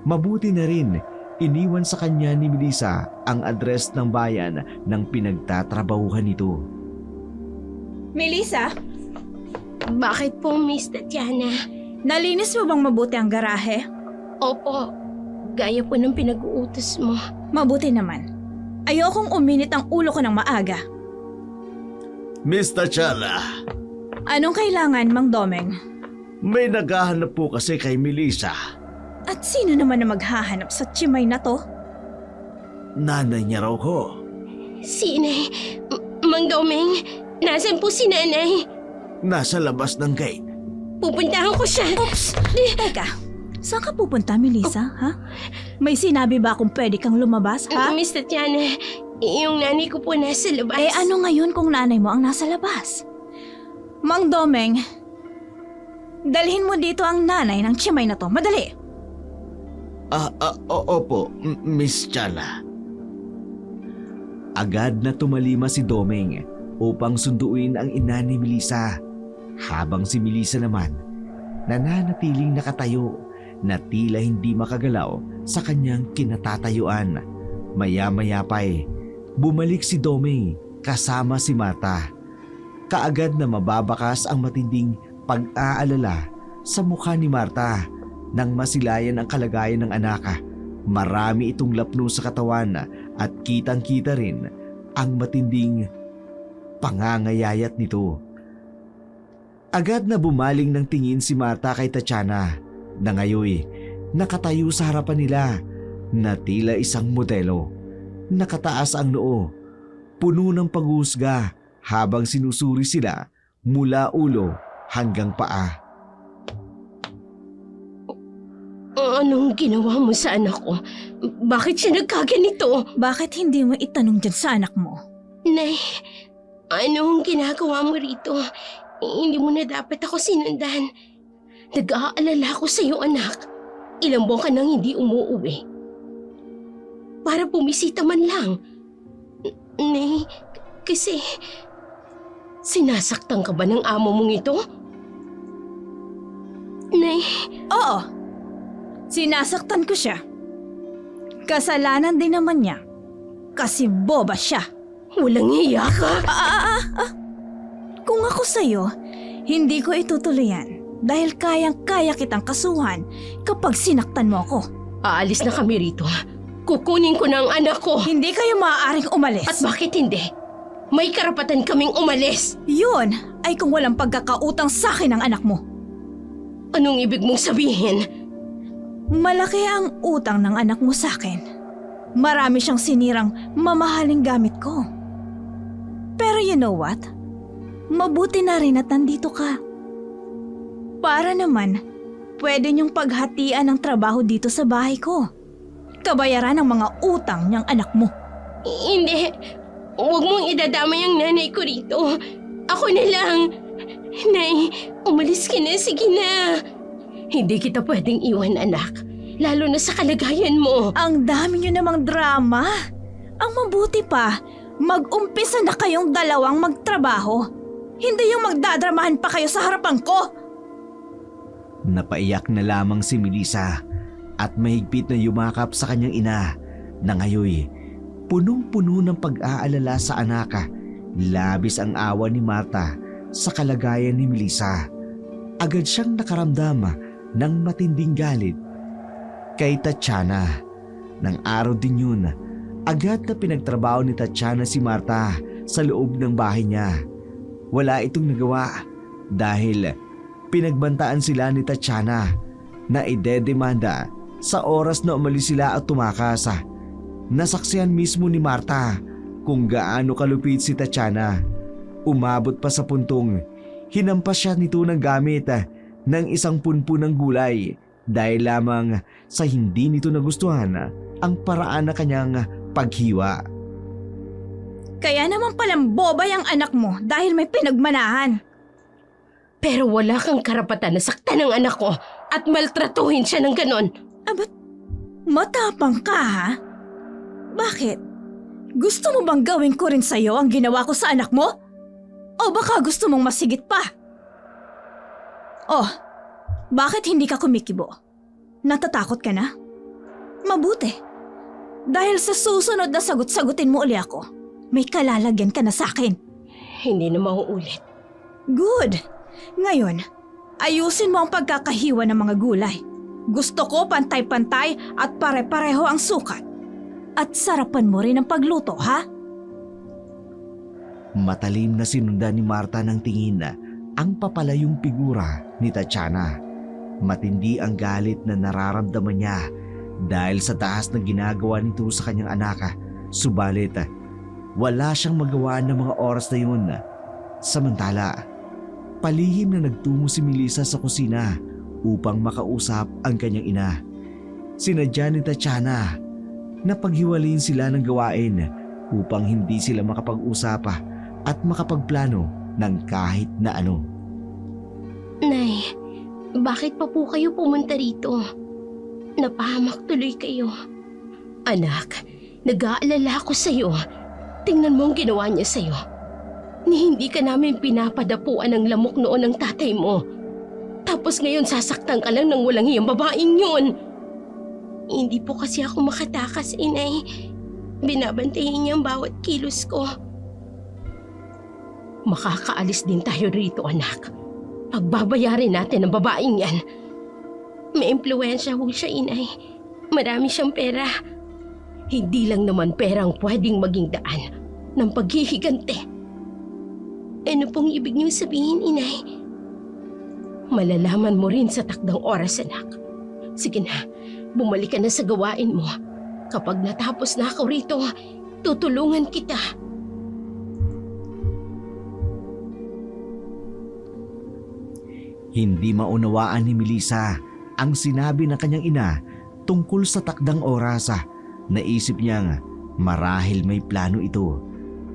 Mabuti na rin, iniwan sa kanya ni Melissa ang address ng bayan ng pinagtatrabahuhan nito.
Melissa,
Bakit po, Miss Tatiana?
nalinis mo bang mabuti ang garahe?
Opo, gaya po ng pinag-uutos mo.
Mabuti naman. Ayokong uminit ang ulo ko ng maaga.
Miss Tatiana,
Anong kailangan, Mang Domeng?
may naghahanap po kasi kay Melissa.
At sino naman na maghahanap sa tsimay na to?
nanay niya raw ho.
Si Inay, Mang Domeng, nasan po si Nanay?
Nasa labas ng gate.
Pupuntahan ko siya.
Oops! Teka, saan ka pupunta, Melissa, ha? May sinabi ba kung pwede kang lumabas, ha?
Miss Tatiana, yung nanay ko po nasa labas.
Eh ano ngayon kung nanay mo ang nasa labas? Mang Domeng, dalhin mo dito ang nanay ng tiyamay na to. Madali!
Opo, Miss Chala. Agad na tumalima si Domeng upang sunduin ang ina ni Melissa. Habang si Melissa naman, nananatiling nakatayo na tila hindi makagalaw sa kanyang kinatatayuan. Maya-maya pa'y bumalik si Domeng kasama si Marta. Kaagad na mababakas ang matinding pag-aalala sa mukha ni Marta nang masilayan ang kalagayan ng anak. Marami itong lapno sa katawan at kitang-kita rin ang matinding pangangayayat nito. Agad na bumaling ng tingin si Marta kay Tatiana na ngayoy nakatayo sa harapan nila na tila isang modelo. Nakataas ang noo, puno ng paghuhusga habang sinusuri sila mula ulo hanggang paa.
Anong ginawa mo sa anak ko? Bakit siya nagkaganito?
Bakit hindi mo itanong dyan sa anak mo?
Nay, anong ginagawa mo rito? Hindi mo na dapat ako sinundan. Nag-aalala ko sa iyo, anak. Ilang buwan ka nang hindi umuuwi. Para bumisita man lang. Nay, kasi sinasaktan ka ba ng amo mong ito? Nay,
Oo, sinasaktan ko siya. Kasalanan din naman niya. Kasi boba siya.
walang hiya ka.
Kung ako sa'yo, hindi ko itutuloy yan. Dahil kayang-kaya kitang kasuhan kapag sinaktan mo ako.
Aalis na kami rito. Kukunin ko na ang anak ko.
Hindi kayo maaaring umalis.
At bakit hindi? May karapatan kaming umalis.
Yun ay kung walang pagkakautang sa akin ng anak mo.
Anong ibig mong sabihin?
Malaki ang utang ng anak mo sa akin. Marami siyang sinirang mamahaling gamit ko. Pero you know what? Mabuti na rin at nandito ka. Para naman, pwede niyong paghatian ng trabaho dito sa bahay ko. Kabayaran ng mga utang niyang anak mo.
Hindi. Huwag mong idadamay ang nanay ko rito. Ako na lang. Nay, umalis ka na. Sige na. Hindi kita pwedeng iwan, anak. Lalo na sa kalagayan mo.
Ang dami niyo namang drama. Ang mabuti pa, mag-umpisa na kayong dalawang magtrabaho. Hindi yung magdadramahan pa kayo sa harapan ko.
Napaiyak na lamang si Melissa at mahigpit na yumakap sa kanyang ina na ngayoy punong-puno ng pag-aalala sa anak. Labis ang awa ni Marta sa kalagayan ni Melissa. Agad siyang nakaramdam ng matinding galit kay Tatiana. Nang araw din yun, agad na pinagtrabaho ni Tatiana si Marta sa loob ng bahay niya. Wala itong nagawa dahil pinagbantaan sila ni Tatiana na idedemanda sa oras na umalis sila at tumakas. Nasaksihan mismo ni Marta kung gaano kalupit si Tatiana. Umabot pa sa puntong hinampas siya nito ng gamit ng isang punpun ng gulay dahil lamang sa hindi nito nagustuhan ang paraan na kanyang paghiwa.
Kaya naman palang boba yung anak mo dahil may pinagmanahan.
Pero wala kang karapatan na saktan ng anak ko at maltratuhin siya ng ganon.
Ba't matapang ka, ha? Bakit? Gusto mo bang gawin ko rin sa'yo ang ginawa ko sa anak mo? O baka gusto mong masigit pa? Oh, bakit hindi ka kumikibo? Natatakot ka na? Mabuti. Dahil sa susunod na sagot-sagutin mo uli ako, may kalalagyan ka na sa akin.
Hindi na mauulit.
Good. Ngayon, ayusin mo ang pagkakahiwa ng mga gulay. Gusto ko pantay-pantay at pare-pareho ang sukat. At sarapan mo rin ang pagluto, ha?
Matalim na sinundan ni Marta ng tingin ang papalayong figura ni Tatiana. Matindi ang galit na nararamdaman niya dahil sa taas na ginagawa nito sa kanyang anak. Subalit, wala siyang magawa ng mga oras na yun. Samantala, palihim na nagtungo si Melissa sa kusina upang makausap ang kanyang ina. Sinadya ni Tatiana na paghiwalayin sila ng gawain upang hindi sila makapag-usap at makapagplano ng kahit na ano.
Nay, bakit pa po kayo pumunta rito? Napahamak tuloy kayo. Anak, nag-aalala ako sa'yo. Tingnan mo ang ginawa niya sa'yo. Ni hindi ka namin pinapadapuan ng lamok noon ng tatay mo. Tapos ngayon sasaktan ka lang ng walang hiyang babaeng yun. Hindi po kasi ako makatakas, inay. Binabantayan niya ang bawat kilos ko. Makakaalis din tayo rito, anak. Pagbabayarin natin ang babaeng yan. May impluwensya ho siya, inay. Marami siyang pera. Hindi lang naman perang pwedeng maging daan ng paghihigante. Ano pong ibig niyong sabihin, inay? Malalaman mo rin sa takdang oras, anak. Sige na, bumalik ka na sa gawain mo. Kapag natapos na ako rito, tutulungan kita.
Hindi maunawaan ni Melissa ang sinabi ng kanyang ina tungkol sa takdang oras. Naisip niyang marahil may plano ito.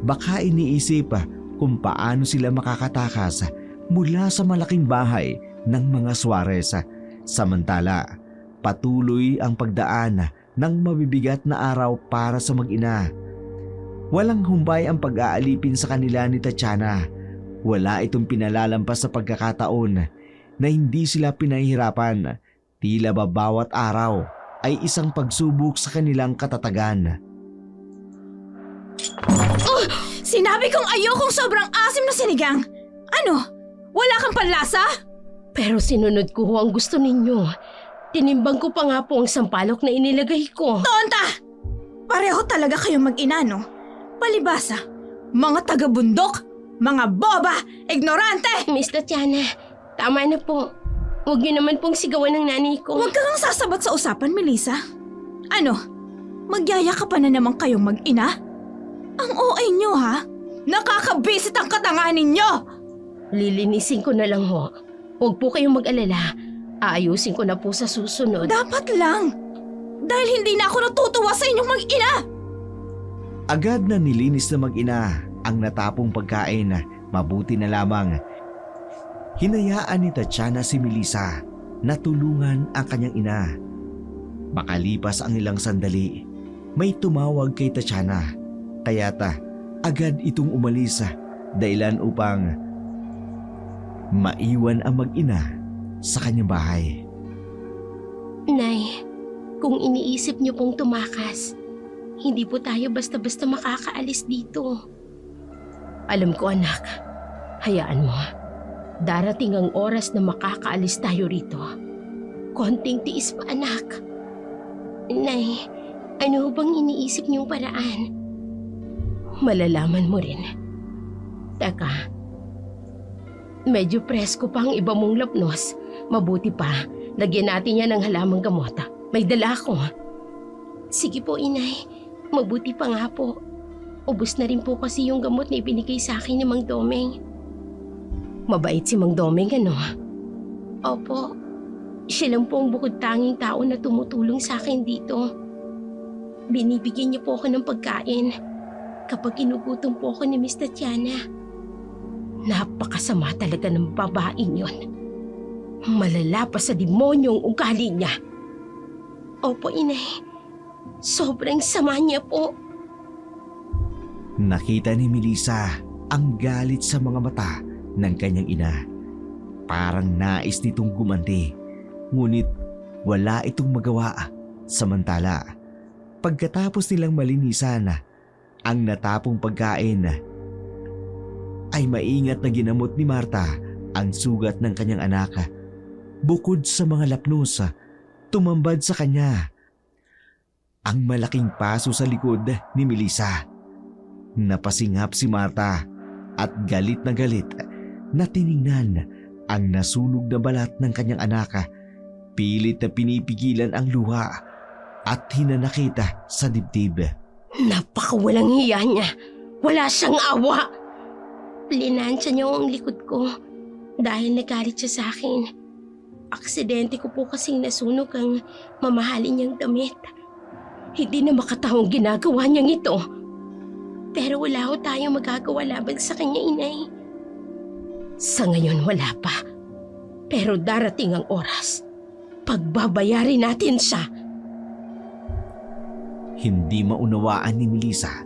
Baka iniisip kung paano sila makakatakas mula sa malaking bahay ng mga Suarez. Samantala, patuloy ang pagdaan ng mabibigat na araw para sa mag-ina. Walang humbay ang pag-aalipin sa kanila ni Tatiana. Wala itong pinalalampas sa pagkakataon na hindi sila pinahihirapan. Tila ba bawat araw ay isang pagsubok sa kanilang katatagan.
Oh! Sinabi kong ayokong sobrang asim na sinigang! Ano? Wala kang panlasa?
Pero sinunod ko ho ang gusto ninyo. Tinimbang ko pa nga po ang sampalok na inilagay ko.
Tonta! Pareho talaga kayong mag-ina, no? Palibasa, mga taga-bundok, mga boba, ignorante!
Miss Tatiana, tama na po. Huwag niyo naman pong sigawan ng nanay ko.
Huwag kang sasabat sa usapan, Melissa. Ano? Magyaya ka pa na naman kayong mag-ina? Ang OA nyo, ha? Nakakabisit ang katanganin nyo!
Lilinisin ko na lang ho. Huwag po kayong mag-alala. Aayusin ko na po sa susunod.
Dapat lang. Dahil hindi na ako natutuwa sa inyong mag-ina.
Agad na nilinis na mag-ina ang natapong pagkain. Mabuti na lamang hinayaan ni Tatiana si Melissa na tulungan ang kanyang ina. Makalipas ang ilang sandali, may tumawag kay Tatiana. Kaya't agad itong umalis dahilan upang maiwan ang mag-ina sa kanyang bahay.
Nay, kung iniisip niyo pong tumakas, hindi po tayo basta-basta makakaalis dito. Alam ko, anak. Hayaan mo. Darating ang oras na makakaalis tayo rito. Konting tiis pa, anak. Nay, ano bang iniisip niyong paraan? Malalaman mo rin. Teka, medyo presko pa ang iba mong lapnos. Mabuti pa, lagyan natin yan ng halamang gamota. May dala ako. Sige po, inay. Mabuti pa nga po. Ubus na rin po kasi yung gamot na ibinigay sa akin ni Mang Domeng. Mabait si Mang Domeng, ano? Opo. Siya lang po ang bukod tanging tao na tumutulong sa akin dito. Binibigyan niya po ako ng pagkain kapag kinugutom po ako ni Miss Tatiana. Napakasama talaga ng babaeng yon. Malala pa sa demonyong ugali niya. Opo, inay. Sobrang sama niya po.
Nakita ni Melissa ang galit sa mga mata ng kanyang ina. Parang nais nitong gumanti, ngunit wala itong magawa. Samantala, pagkatapos nilang malinisan ang natapong pagkain, ay maingat na ginamot ni Marta ang sugat ng kanyang anak. Bukod sa mga lapnos, tumambad sa kanya ang malaking paso sa likod ni Melissa. Napasinghap si Marta at galit na tiningnan ang nasunog na balat ng kanyang anak. Pilit na pinipigilan ang luha at hinanakita sa dibdib.
Napakawalang hiya niya. Wala siyang awa. Linansya niya ang likod ko dahil nagalit siya sa akin. Aksidente ko po kasing nasunog ang mamahalin niyang damit. Hindi na makatawang ginagawa niyang ito. Pero wala ho tayong magagawa laban sa kanya, inay. Sa ngayon wala pa. Pero darating ang oras. Pagbabayarin natin siya.
Hindi maunawaan ni Melissa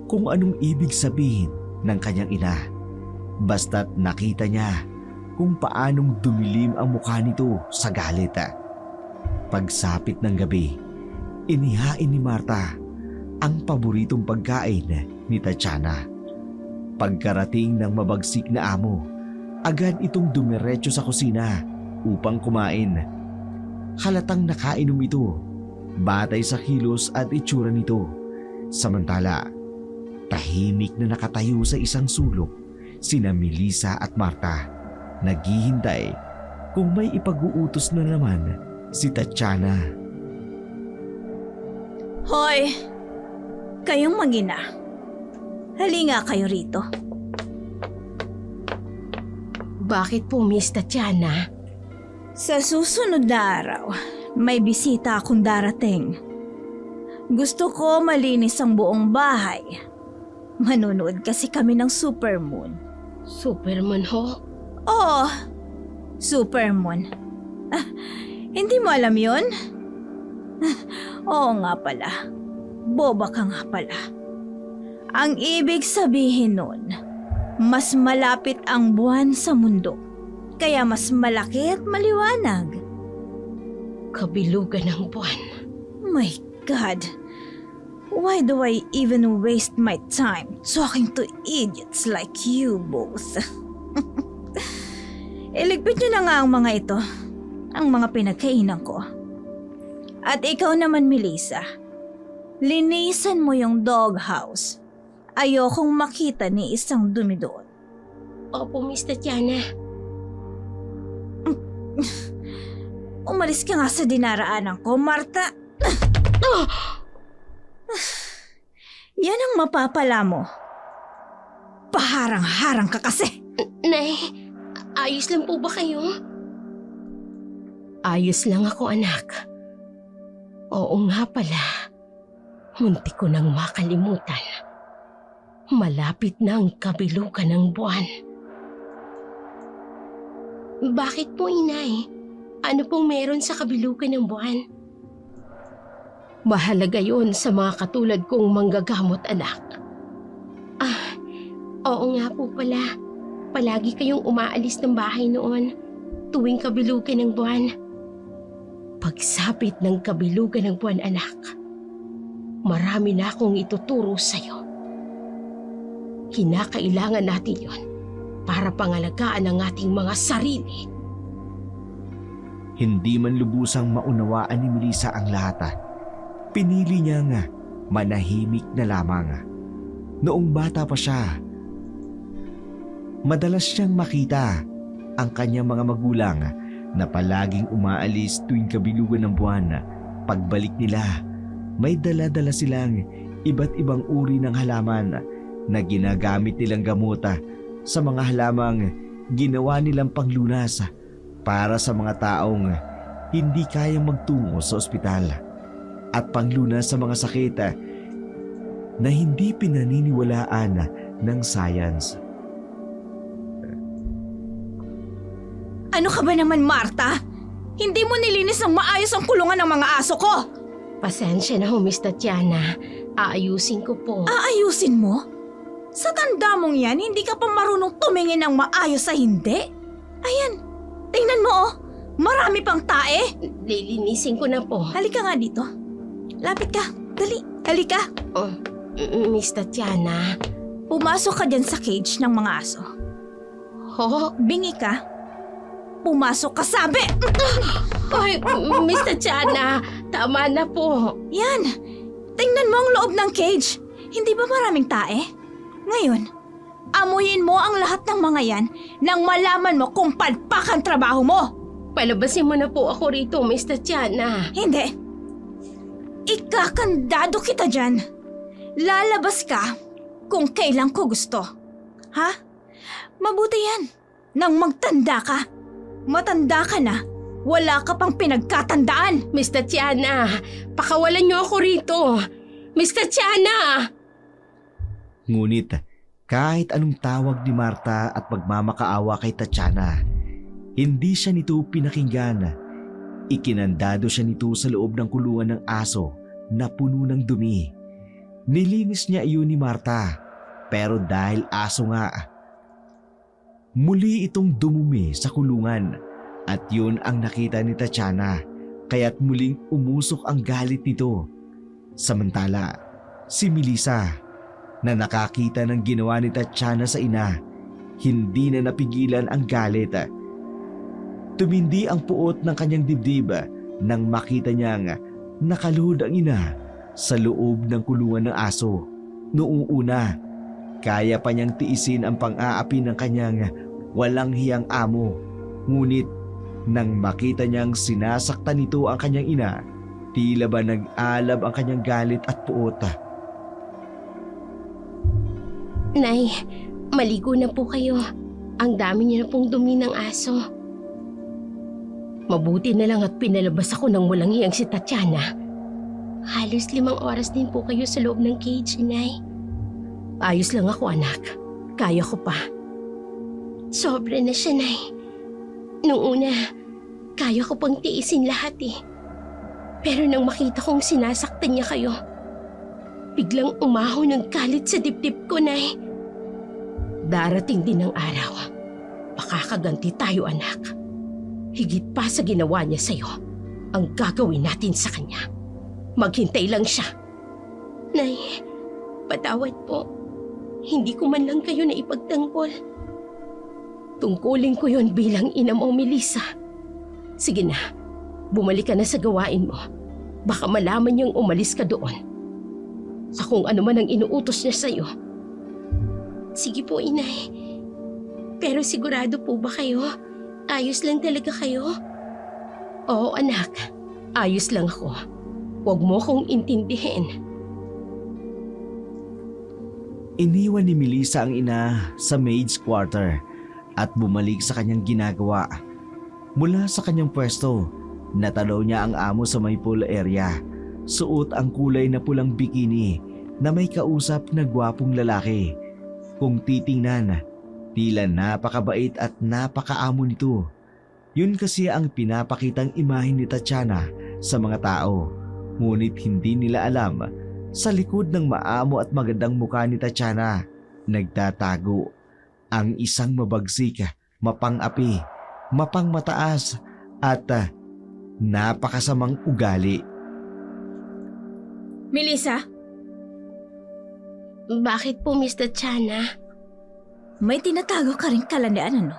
kung anong ibig sabihin ng kanyang ina. Basta't nakita niya kung paanong dumilim ang mukha nito sa galit. Pagsapit ng gabi, inihain ni Marta ang paboritong pagkain ni Tatiana. Pagkarating ng mabagsik na amo, agad itong dumiretso sa kusina upang kumain. Halatang nakainom ito, batay sa kilos at itsura nito. Samantala, tahimik na nakatayo sa isang sulok sina Melissa at Marta, naghihintay kung may ipag-uutos na naman si Tatiana.
Hoy! Kayong mag-ina. Halika kayo rito.
Bakit po, Miss Tatiana?
Sa susunod na araw, may bisita akong darating. Gusto ko malinis ang buong bahay. Manonood kasi kami ng Supermoon.
Superman ho?
Oo, Supermoon. Hindi mo alam yun? Oo nga pala. Boba ka nga pala. Ang ibig sabihin nun, mas malapit ang buwan sa mundo. Kaya mas malaki at maliwanag.
Kabilugan ng buwan.
My God. Why do I even waste my time talking to idiots like you both? Iligpit nyo na nga ang mga ito. Ang mga pinagkainan ko. At ikaw naman, Melissa. Linisan mo yung doghouse. Ayokong makita ni isang dumi doon.
Opo, Miss Tatiana.
Umalis ka nga sa dinaraanan ko, Marta. Yan ang mapapala mo. Paharang-harang ka kasi.
Nay, ayos lang po ba kayo? Ayos lang ako, anak. Oo nga pala. Muntik ko nang makalimutan. Malapit na ang kabilugan ng buwan. Bakit po, inay? Ano pong meron sa kabilugan ng buwan? Mahalaga yun sa mga katulad kong manggagamot, anak. Oo nga po pala. Palagi kayong umaalis ng bahay noon tuwing kabilugan ng buwan. Pagsapit ng kabilugan ng buwan, anak, marami na akong ituturo sa'yo. Kinakailangan natin yon para pangalagaan ang ating mga sarili.
Hindi man lubusang maunawaan ni Melissa ang lahat. Pinili niya nga manahimik na lamang. Noong bata pa siya, madalas siyang makita ang kanyang mga magulang na palaging umaalis tuwing kabilugan ng buwan. Pagbalik nila, may dala-dala silang iba't ibang uri ng halaman na ginagamit nilang gamot sa mga halamang ginawa nilang panglunas para sa mga taong hindi kayang magtungo sa ospital at panglunas sa mga sakit na hindi pinaniniwalaan ng science.
Ano ka ba naman, Marta? Hindi mo nilinis ng maayos ang kulungan ng mga aso ko.
Pasensya na ho, Miss Tatiana. Aayusin ko po.
Aayusin mo? Sa tanda mong yan, hindi ka pa marunong tumingin ng maayos sa hindi? Ayan, tingnan mo oh. Marami pang tae.
Lilinisin ko na po.
Halika nga dito. Lapit ka. Dali. Halika.
Oh, Miss Tatiana.
Pumasok ka dyan sa cage ng mga aso.
Ho?
Bingi ka. Pumasok ka, sabi!
Ay, Miss Tatiana, tama na po.
Yan. Tingnan mo ang loob ng cage. Hindi ba maraming tae? Ngayon, amuyin mo ang lahat ng mga yan nang malaman mo kung palpak ang trabaho mo.
Palabasin mo na po ako rito, Miss Tatiana.
Hindi. Ikakandado kita dyan. Lalabas ka kung kailan ko gusto. Ha? Mabuti yan. Nang magtanda ka. Matanda ka na. Wala ka pang pinagkatandaan.
Miss Tatiana, pakawalan niyo ako rito. Miss Tatiana!
Ngunit kahit anong tawag ni Marta at pagmamakaawa kay Tatiana, hindi siya nito pinakinggan. Ikinandado siya nito sa loob ng kulungan ng aso na puno ng dumi. Nilinis niya iyon ni Marta, pero dahil aso nga, muli itong dumumi sa kulungan at yun ang nakita ni Tatiana, kaya't muling umusok ang galit nito. Samantala, si Melissa na nakakita ng ginawa ni Tatiana sa ina, hindi na napigilan ang galit. Tumindi ang puot ng kanyang dibdib nang makita niyang nakaluhod ang ina sa loob ng kulungan ng aso. Noong una, kaya pa niyang tiisin ang pang-aapi ng kanyang walang hiyang amo. Ngunit nang makita niyang sinasaktan nito ang kanyang ina, tila ba nag-alab ang kanyang galit at puot.
Nay, maligo na po kayo. Ang dami niyo na pong dumi ng aso. Mabuti na lang at pinalabas ako ng walang hiyang si Tatiana. Halos 5 oras din po kayo sa loob ng cage, Nay. Ayos lang ako, anak. Kaya ko pa. Sobra na siya, Nay. Nung una, kaya ko pang tiisin lahat eh. Pero nang makita kong sinasaktan niya kayo, biglang umahaw ng galit sa dibdib ko, Nay. Darating din ang araw. Makakaganti tayo, anak. Higit pa sa ginawa niya sa'yo, ang gagawin natin sa kanya. Maghintay lang siya. Nay, patawad po. Hindi ko man lang kayo na ipagtanggol. Tungkulin ko yon bilang ina mo, Melissa. Sige na, bumalik ka na sa gawain mo. Baka malaman niyang umalis ka doon. Sa kung ano man ang inuutos niya sa'yo. Sige po, inay. Pero sigurado po ba kayo? Ayos lang talaga kayo? Oo, anak. Ayos lang ako. Huwag mo kong intindihin.
Iniwan ni Melissa ang ina sa maid's quarter at bumalik sa kanyang ginagawa. Mula sa kanyang pwesto, natalaw niya ang amo sa may pool area. Suot ang kulay na pulang bikini na may kausap na gwapong lalaki. Kung titingnan, tila napakabait at napakaamo nito. Yun kasi ang pinapakitang imahen ni Tatiana sa mga tao. Ngunit hindi nila alam, sa likod ng maamo at magandang mukha ni Tatiana, nagtatago ang isang mabagsik, mapang-api, mapangmataas at napakasamang ugali.
Melissa,
Bakit po, Miss Tatiana?
may tinatago ka rin kalandian, ano?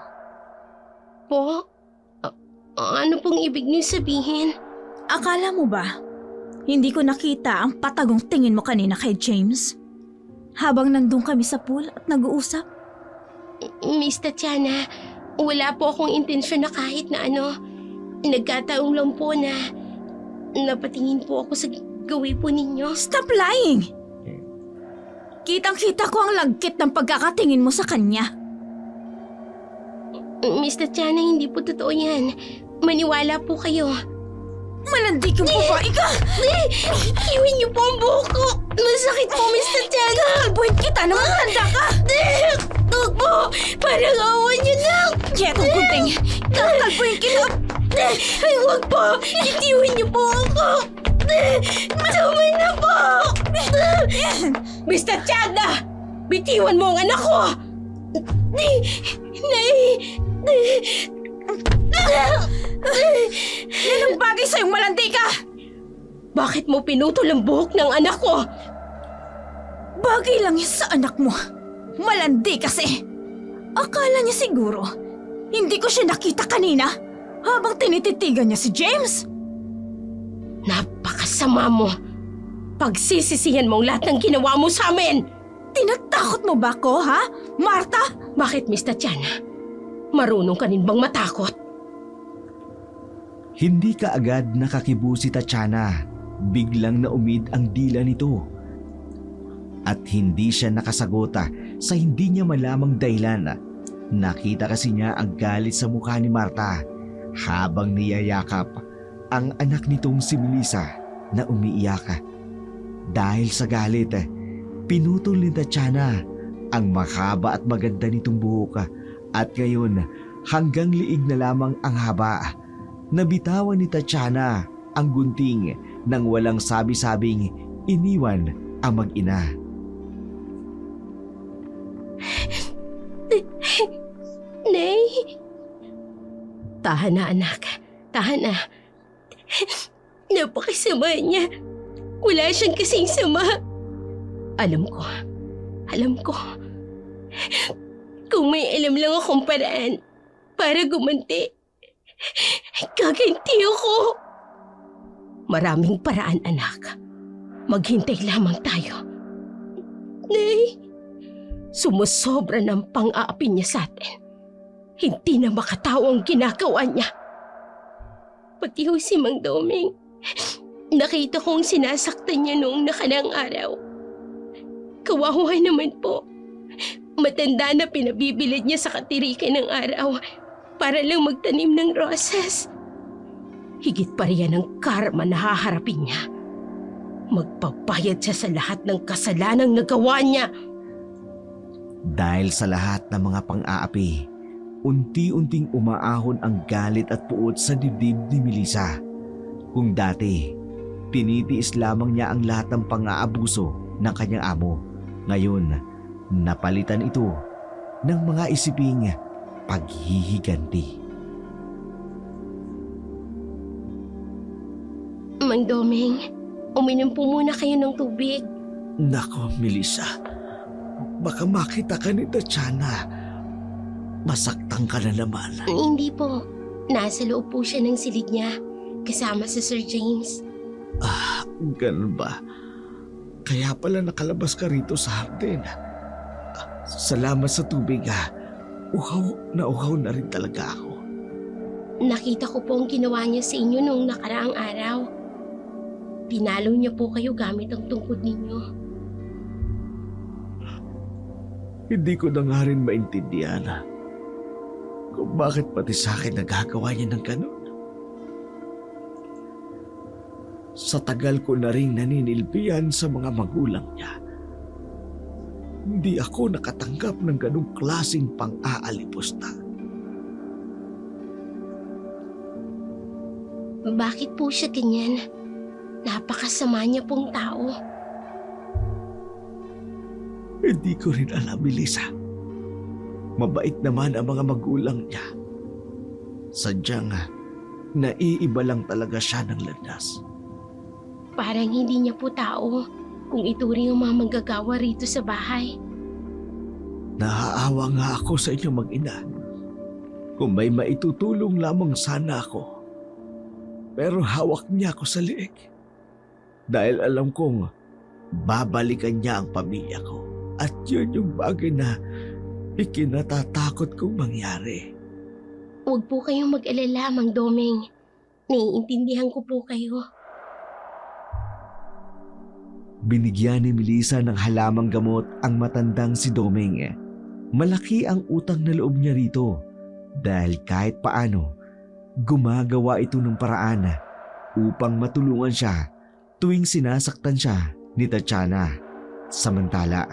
Po? Ano pong ibig niyo sabihin?
Akala mo ba, hindi ko nakita ang patagong tingin mo kanina kay James? Habang nandun kami sa pool at nag-uusap?
Miss Tatiana, wala po akong intensyon na kahit na ano. Nagkataong lang po na napatingin po ako sa gawin po ninyo.
Stop lying! Kitang-kita ko ang lagkit ng pagkakatingin mo sa kanya.
Miss Tatiana, hindi po totoo yan. Maniwala po kayo.
Malandi kang babae ka!
Iwan niyo po ang buhok ko. Masakit po, Miss Tatiana.
Kalbuhin kita na matanda ka!
Huwag po! Parang awan niyo lang!
Yetong kunting, kakalbuhin kita!
Ay, huwag po! Itiwan niyo po ako! Tama na po! Miss Tatiana! Bitiwan mo ang anak ko!
Yan ang bagay sa'yong malandi ka!
Bakit mo pinutol ang buhok ng anak ko?
Bagay lang yan sa anak mo. Malandi kasi. Akala niya siguro, hindi ko siya nakita kanina habang tinititigan niya si James.
Napakasama mo. Pagsisisihan mo ang lahat ng ginawa mo sa amin.
Tinatakot mo ba ko, ha? Marta?
Bakit, Miss Tatiana? Marunong ka rin bang matakot?
Hindi ka agad nakakibo si Tatiana. biglang naumid ang dila nito. At hindi siya nakasagota sa hindi niya malamang dahilan. Nakita kasi niya ang galit sa mukha ni Marta habang niyayakap ang anak nitong si Melissa na umiiyak. Dahil sa galit, pinutol ni Tatiana ang mahaba at maganda nitong buhok at ngayon hanggang liig na lamang ang haba. Nabitawan ni Tatiana ang gunting nang walang sabi-sabing iniwan ang mag-ina.
Nay! Tahan na anak, tahan na. Napakasama niya. Wala siyang kasing sama. Alam ko. Kung may alam lang akong paraan para gumanti, gaganti ako. Maraming paraan, anak. Maghintay lamang tayo. Nay, sumusobra ng pang-aapi niya sa atin. Hindi na makatawa ang ginagawa niya. Pati ho si Mang Doming. Nakita kong sinasaktan niya noong nakaraang araw. Kawawa naman po. Matanda na pinabibilad niya sa katirikan ng araw para lang magtanim ng roses. Higit pa riyan ang karma na haharapin niya. Magpapayad siya sa lahat ng kasalanang nagawa niya.
Dahil sa lahat ng mga pang-aapi, unti-unting umaahon ang galit at puot sa dibdib ni Melissa. Kung dati, tinitiis lamang niya ang lahat ng pang-aabuso ng kanyang amo. Ngayon, napalitan ito ng mga isiping paghihiganti.
Mang Doming, uminom po muna kayo ng tubig.
Nako, Melissa. Baka makita ka ni Tatiana. Masaktan ka na naman.
Hindi po. Nasa loob po siya ng silid niya, kasama si Sir James.
Ah, ganun ba? Kaya pala nakalabas ka rito sa hardin. Salamat sa tubig ha. Uhaw na rin talaga ako.
Nakita ko po ang ginawa niya sa inyo noong nakaraang araw. Pinalo niya po kayo gamit ang tungkod ninyo.
Hindi ko na nga rin maintindihan kung bakit pati sa akin nagagawa niya ng ganun. Sa tagal ko na rin naninilbihan sa mga magulang niya, hindi ako nakatanggap ng ganung klaseng pang-aalipusta.
Bakit po siya ganyan? Napakasama niya pong tao.
Hindi ko rin alam, Melissa. Mabait naman ang mga magulang niya. Sadyang naiiba lang talaga siya ng landas.
Parang hindi niya po tao kung ituring ang mga manggagawa rito sa bahay.
Naaawa nga ako sa inyo mag-ina. Kung may maitutulong lamang sana ako. Pero hawak niya ako sa liig. Dahil alam kong babalikan niya ang pamilya ko. At yun yung bagay na ikinatatakot kong mangyari.
Huwag po kayong mag-alala, Mang Doming. Naiintindihan ko po kayo.
Binigyan ni Melissa ng halamang gamot ang matandang si Doming. Malaki ang utang na loob niya rito dahil kahit paano gumagawa ito ng paraan upang matulungan siya tuwing sinasaktan siya ni Tatiana. Samantala,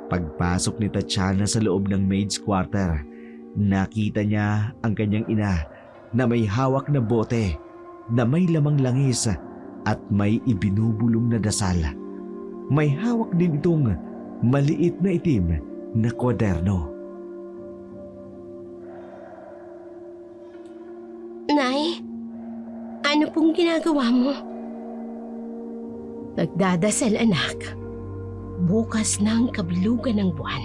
pagpasok ni Tatiana sa loob ng maid's quarter, nakita niya ang kanyang ina na may hawak na bote na may lamang langis at may ibinubulong na dasal. May hawak din itong maliit na itim na kwaderno.
Nay, ano pong ginagawa mo? Nagdadasal, anak. Bukas na ang kabilugan ng buwan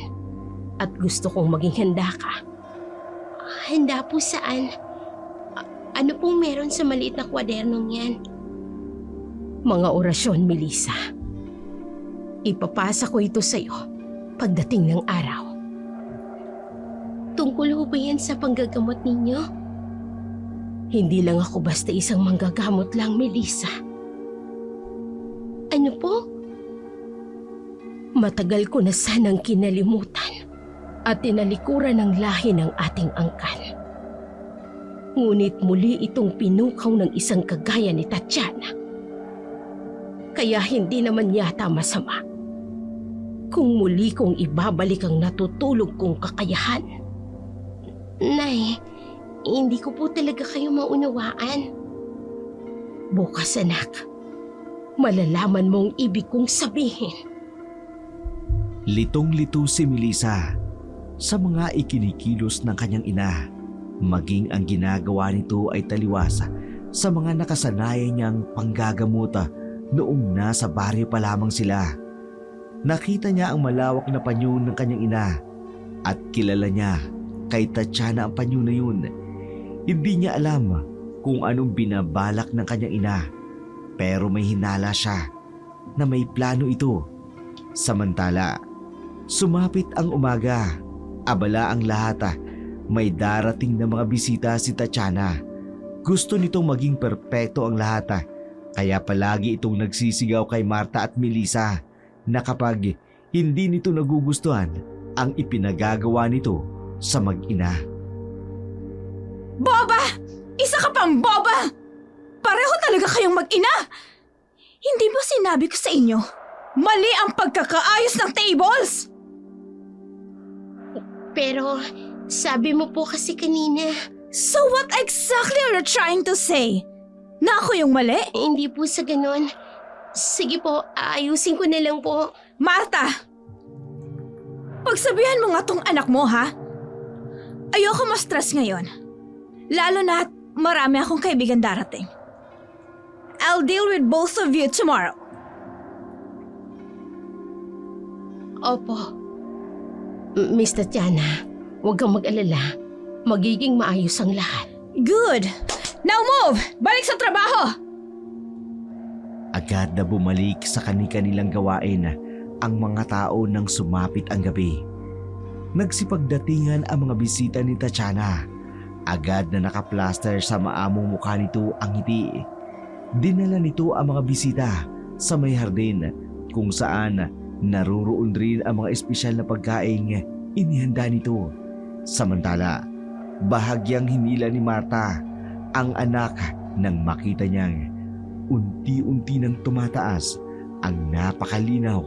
at gusto kong maging handa ka. Handa po saan? Ano pong meron sa maliit na kwadernong yan? Mga orasyon, Melissa. Ipapasa ko ito sa iyo pagdating ng araw. Tungkol ho ba yan sa panggagamot ninyo? Hindi lang ako basta isang manggagamot lang, Melissa. Ano po? Matagal ko na sanang kinalimutan at tinalikuran ng lahi ng ating angkan. Ngunit muli itong pinukaw ng isang kagaya ni Tatiana. Kaya hindi naman yata masama kung muli kong ibabalik ang natutulog kong kakayahan. Nay, hindi ko po talaga kayo maunawaan. Bukas anak, malalaman mong ibig kong sabihin.
Litong-lito si Melissa sa mga ikinikilos ng kanyang ina. Maging ang ginagawa nito ay taliwas sa mga nakasanayan niyang panggagamuta noong nasa baryo pa lamang sila. Nakita niya ang malawak na panyo ng kanyang ina at kilala niya kay Tatiana ang panyo na yun. Hindi niya alam kung anong binabalak ng kanyang ina, pero may hinala siya na may plano ito. Samantala, sumapit ang umaga. Abala ang lahat. May darating na mga bisita si Tatiana. Gusto nitong maging perpekto ang lahat. Kaya palagi itong nagsisigaw kay Marta at Melissa na kapag hindi nito nagugustuhan ang ipinagagawa nito sa mag-ina.
Boba! Isa ka pang boba! Pareho talaga kayong mag-ina! Hindi ba sinabi ko sa inyo, mali ang pagkakaayos ng tables?
Pero sabi mo po kasi kanina.
So what exactly are you trying to say? Na ako yung mali?
Hindi po sa ganon. Sige po, ayusin ko na lang po.
Marta! Pagsabihan mo nga tong anak mo, ha? Ayoko ma-stress ngayon. Lalo na't marami akong kaibigan darating. I'll deal with both of you tomorrow.
Opo. Miss Tatiana, huwag kang mag-alala. Magiging maayos ang lahat.
Good! Now move! Balik sa trabaho!
Agad na bumalik sa kani-kanilang gawain ang mga tao nang sumapit ang gabi. Nagsipagdatingan ang mga bisita ni Tatiana. Agad na nakaplaster sa maamong mukha nito ang ngiti. Dinala nito ang mga bisita sa may hardin kung saan naruroon rin ang mga espesyal na pagkaing inihanda nito. Samantala, bahagyang hinila ni Marta ang anak nang makita niyang unti-unti nang tumataas ang napakalinaw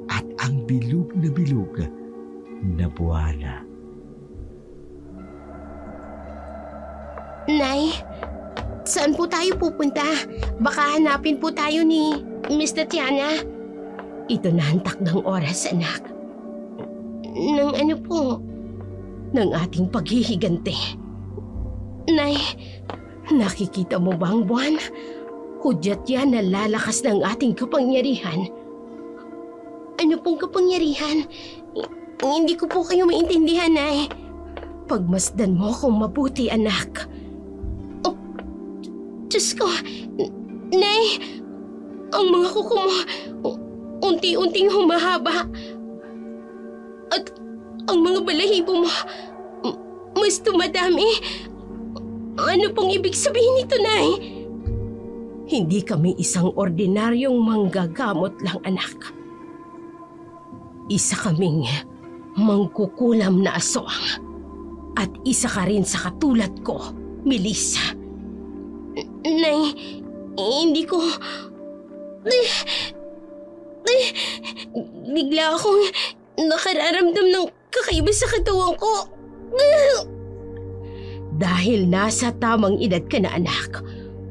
at ang bilog na buwana.
Nay, saan po tayo pupunta? Baka hanapin po tayo ni Miss Tatiana. Ito na ang takdang oras, anak. Ng ano po? Ng ating paghihigante. Nay, nakikita mo ba ang buwan? Hudyat yan na lalakas ng ating kapangyarihan. Ano pong kapangyarihan? Hindi ko po kayo maintindihan, Nay. Pagmasdan mo akong mabuti, anak. Oh, Diyos ko, Nay, ang mga kuko mo unti-unting humahaba. At ang mga balahibo mo mas tumadami. Ano pong ibig sabihin nito, Nay? Hindi kami isang ordinaryong manggagamot lang, anak. Isa kaming mangkukulam na aswang. At isa ka rin sa katulad ko, Melissa. Nay, hindi ko... Bigla akong nakararamdam ng kakaiba sa katawan ko. Dahil nasa tamang edad ka na, anak,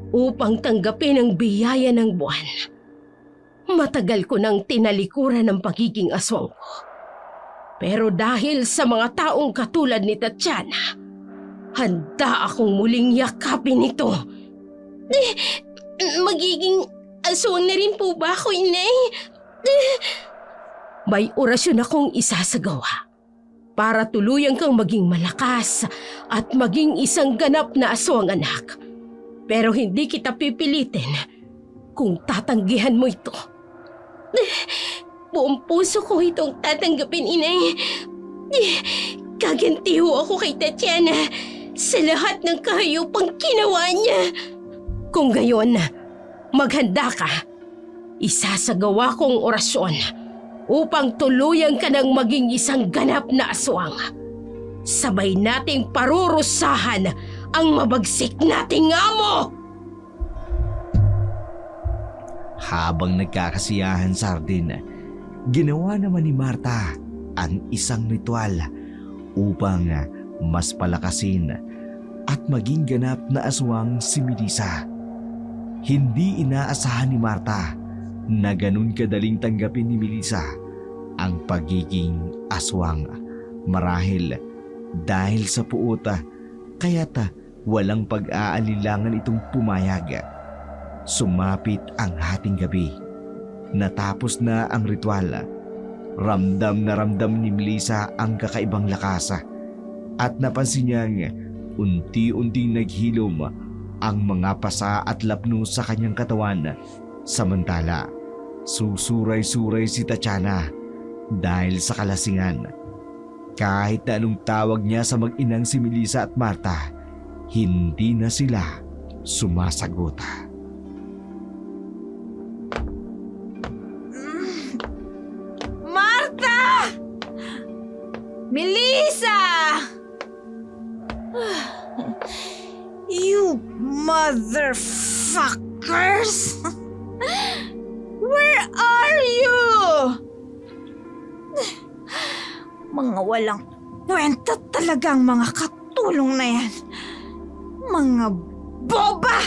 upang tanggapin ang biyaya ng buwan. Matagal ko nang tinalikuran ng pagiging aswang ko. Pero dahil sa mga taong katulad ni Tatiana, handa akong muling yakapin ito. Magiging aswang na rin po ba ako, Inay? May orasyon akong isasagawa para tuluyan kang maging malakas at maging isang ganap na aswang, anak. Pero hindi kita pipilitin kung tatanggihan mo ito. Buong puso ko itong tatanggapin, Inay. Gaganti ho ako kay Tatiana sa lahat ng kahayupang ginawa niya. Kung gayon, maghanda ka. isasagawa kong orasyon upang tuluyan ka ng maging isang ganap na aswang. Sabay nating parurusahan ang mabagsik nating amo!
Habang nagkakasiyahan sa hardin, ginawa naman ni Marta ang isang ritual upang mas palakasin at maging ganap na aswang si Melissa. Hindi inaasahan ni Marta na ganun kadaling tanggapin ni Melissa ang pagiging aswang. Marahil dahil sa puota, kaya't walang pag-aalilangan itong pumayag. Sumapit ang hating gabi. Natapos na ang ritual. Ramdam na ramdam ni Melissa ang kakaibang lakas at napansin niyang unti-unting naghilom ang mga pasa at lapno sa kanyang katawan. Samantala, susuray-suray si Tatiana dahil sa kalasingan. Kahit na anong tawag niya sa mag-inang si Melissa at Marta, hindi na sila sumasagot.
Marta! Melissa! You motherfuckers! Where are you? Mga walang kwenta talagang mga katulong na yan. Mga boba!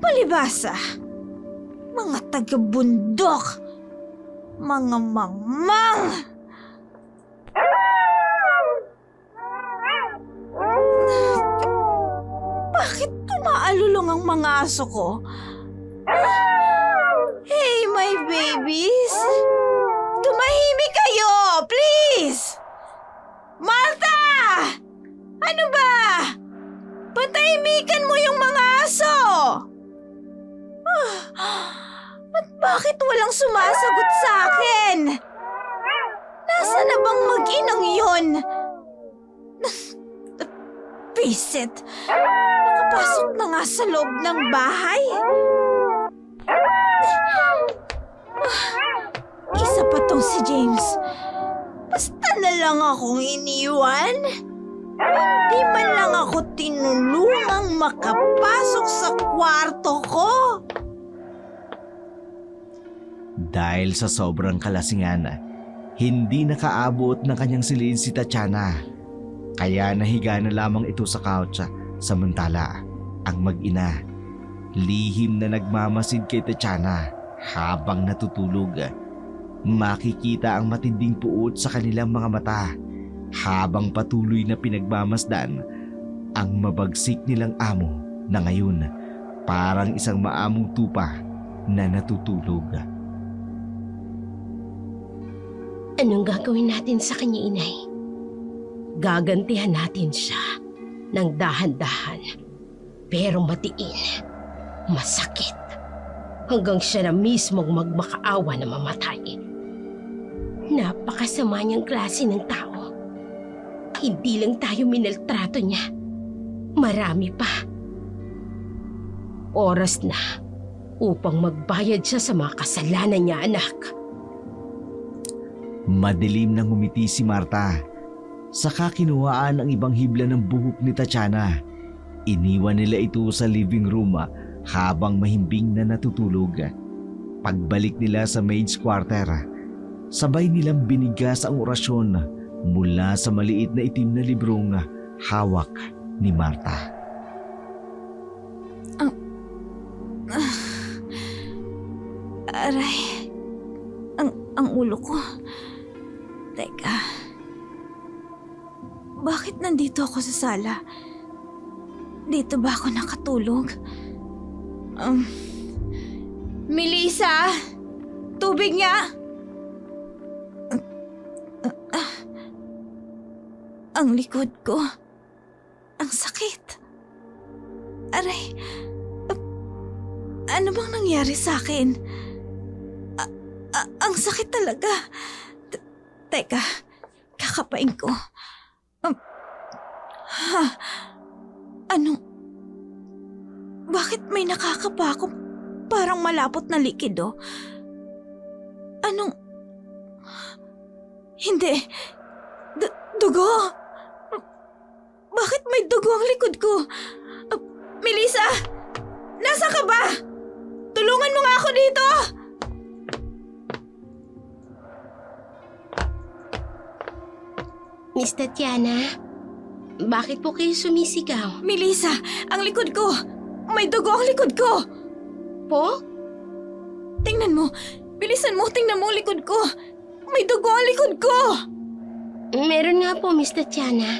Palibasa. Mga taga-bundok. Mga mangmang. Bakit tumaalulong ang mga aso ko? Hey, my babies! Tumahimik kayo, please! Marta! Ano ba? Patahimikan mo yung mga aso! At bakit walang sumasagot sa akin? Nasaan na bang mag-inang yun? Visit! Nakapasok na nga sa loob ng bahay. Isa pa tong si James. Basta na lang akong iniwan. Hindi man lang ako tinulungang makapasok sa kwarto ko.
Dahil sa sobrang kalasingan, hindi nakaabot ng kanyang silid si Tatiana. Kaya nahiga na lamang ito sa couch. Samantala, ang mag-ina, lihim na nagmamasid kay Tatiana habang natutulog. Makikita ang matinding puot sa kanilang mga mata habang patuloy na pinagmamasdan ang mabagsik nilang amo na ngayon parang isang maamong tupa na natutulog.
Anong gagawin natin sa kanya, inay? Gagantihan natin siya ng dahan-dahan, pero matiin, masakit, hanggang siya na mismong magmakaawa na mamatay. Napakasama niyang klase ng tao. Hindi lang tayo minaltrato niya, marami pa. Oras na upang magbayad siya sa mga kasalanan niya, anak.
Madilim nang ngumiti si Marta. Saka kinuhaan ang ibang hibla ng buhok ni Tatiana. Iniwan nila ito sa living room habang mahimbing na natutulog. Pagbalik nila sa maid's quarter, sabay nilang binigas ang orasyon mula sa maliit na itim na librong hawak ni Marta.
Aray, ang ulo ko. Teka, bakit nandito ako sa sala? Dito ba ako nakatulog? Melissa! Tubig nga! Ang likod ko. Ang sakit. Aray, ano bang nangyari sa akin? Ang sakit talaga. Teka, kakapain ko. Ano? Bakit may nakakapa akong parang malapot na likido. Anong... Hindi. Dugo! Bakit may dugo ang likod ko? Melissa! Nasa ka ba? Tulungan mo nga ako dito!
Miss Tatiana, bakit po kayo sumisigaw?
Melissa, ang likod ko! May dugo ang likod ko!
Po?
Tingnan mo! Bilisan mo, tingnan mo ang likod ko! May dugo ang likod ko!
Meron nga po, Miss Tatiana.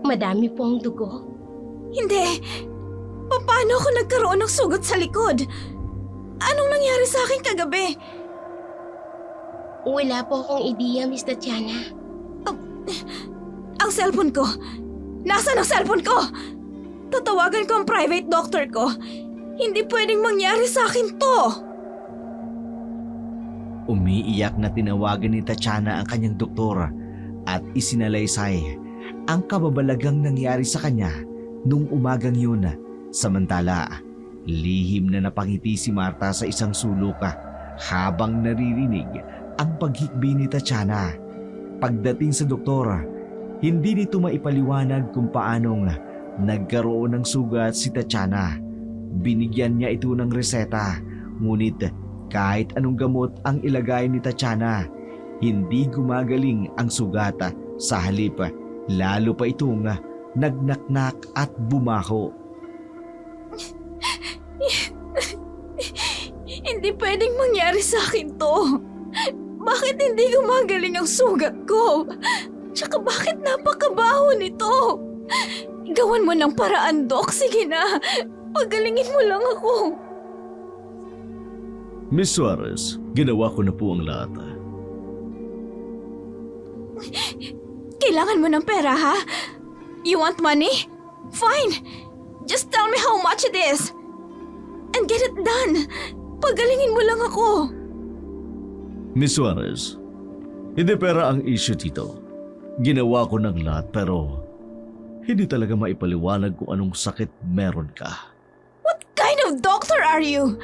Madami po ang dugo.
Hindi! Paano ako nagkaroon ng sugat sa likod? Anong nangyari sa akin kagabi?
Wala po akong ideya, Miss Tatiana.
Ang cellphone ko! Nasaan ang cellphone ko? Tatawagan ko ang private doctor ko. Hindi pwedeng mangyari sa akin to!
Umiiyak na tinawagan ni Tatiana ang kanyang doktor at isinalaysay ang kababalagang nangyari sa kanya nung umagang yun. Samantala, lihim na napangiti si Marta sa isang sulok habang naririnig ang paghikbi ni Tatiana. Pagdating sa doktor, hindi nito maipaliwanag kung paanong nagkaroon ng sugat si Tatiana. Binigyan niya ito ng reseta, ngunit kahit anong gamot ang ilagay ni Tatiana, hindi gumagaling ang sugat. Sa halip, lalo pa itong nagnaknak at bumaho.
Hindi pwedeng mangyari sa akin to. Bakit hindi gumagaling ang sugat ko? Tsaka bakit napakabaho nito? Gawan mo ng paraan, Dok. Sige na. Pagalingin mo lang ako.
Miss Suarez, ginawa ko na po ang lahat.
Kailangan mo ng pera, ha? You want money? Fine. Just tell me how much it is. And get it done. Pagalingin mo lang ako.
Miss Suarez, hindi pera ang issue dito. Ginawa ko ng lahat pero hindi talaga maipaliwanag kung anong sakit meron ka.
What kind of doctor are you?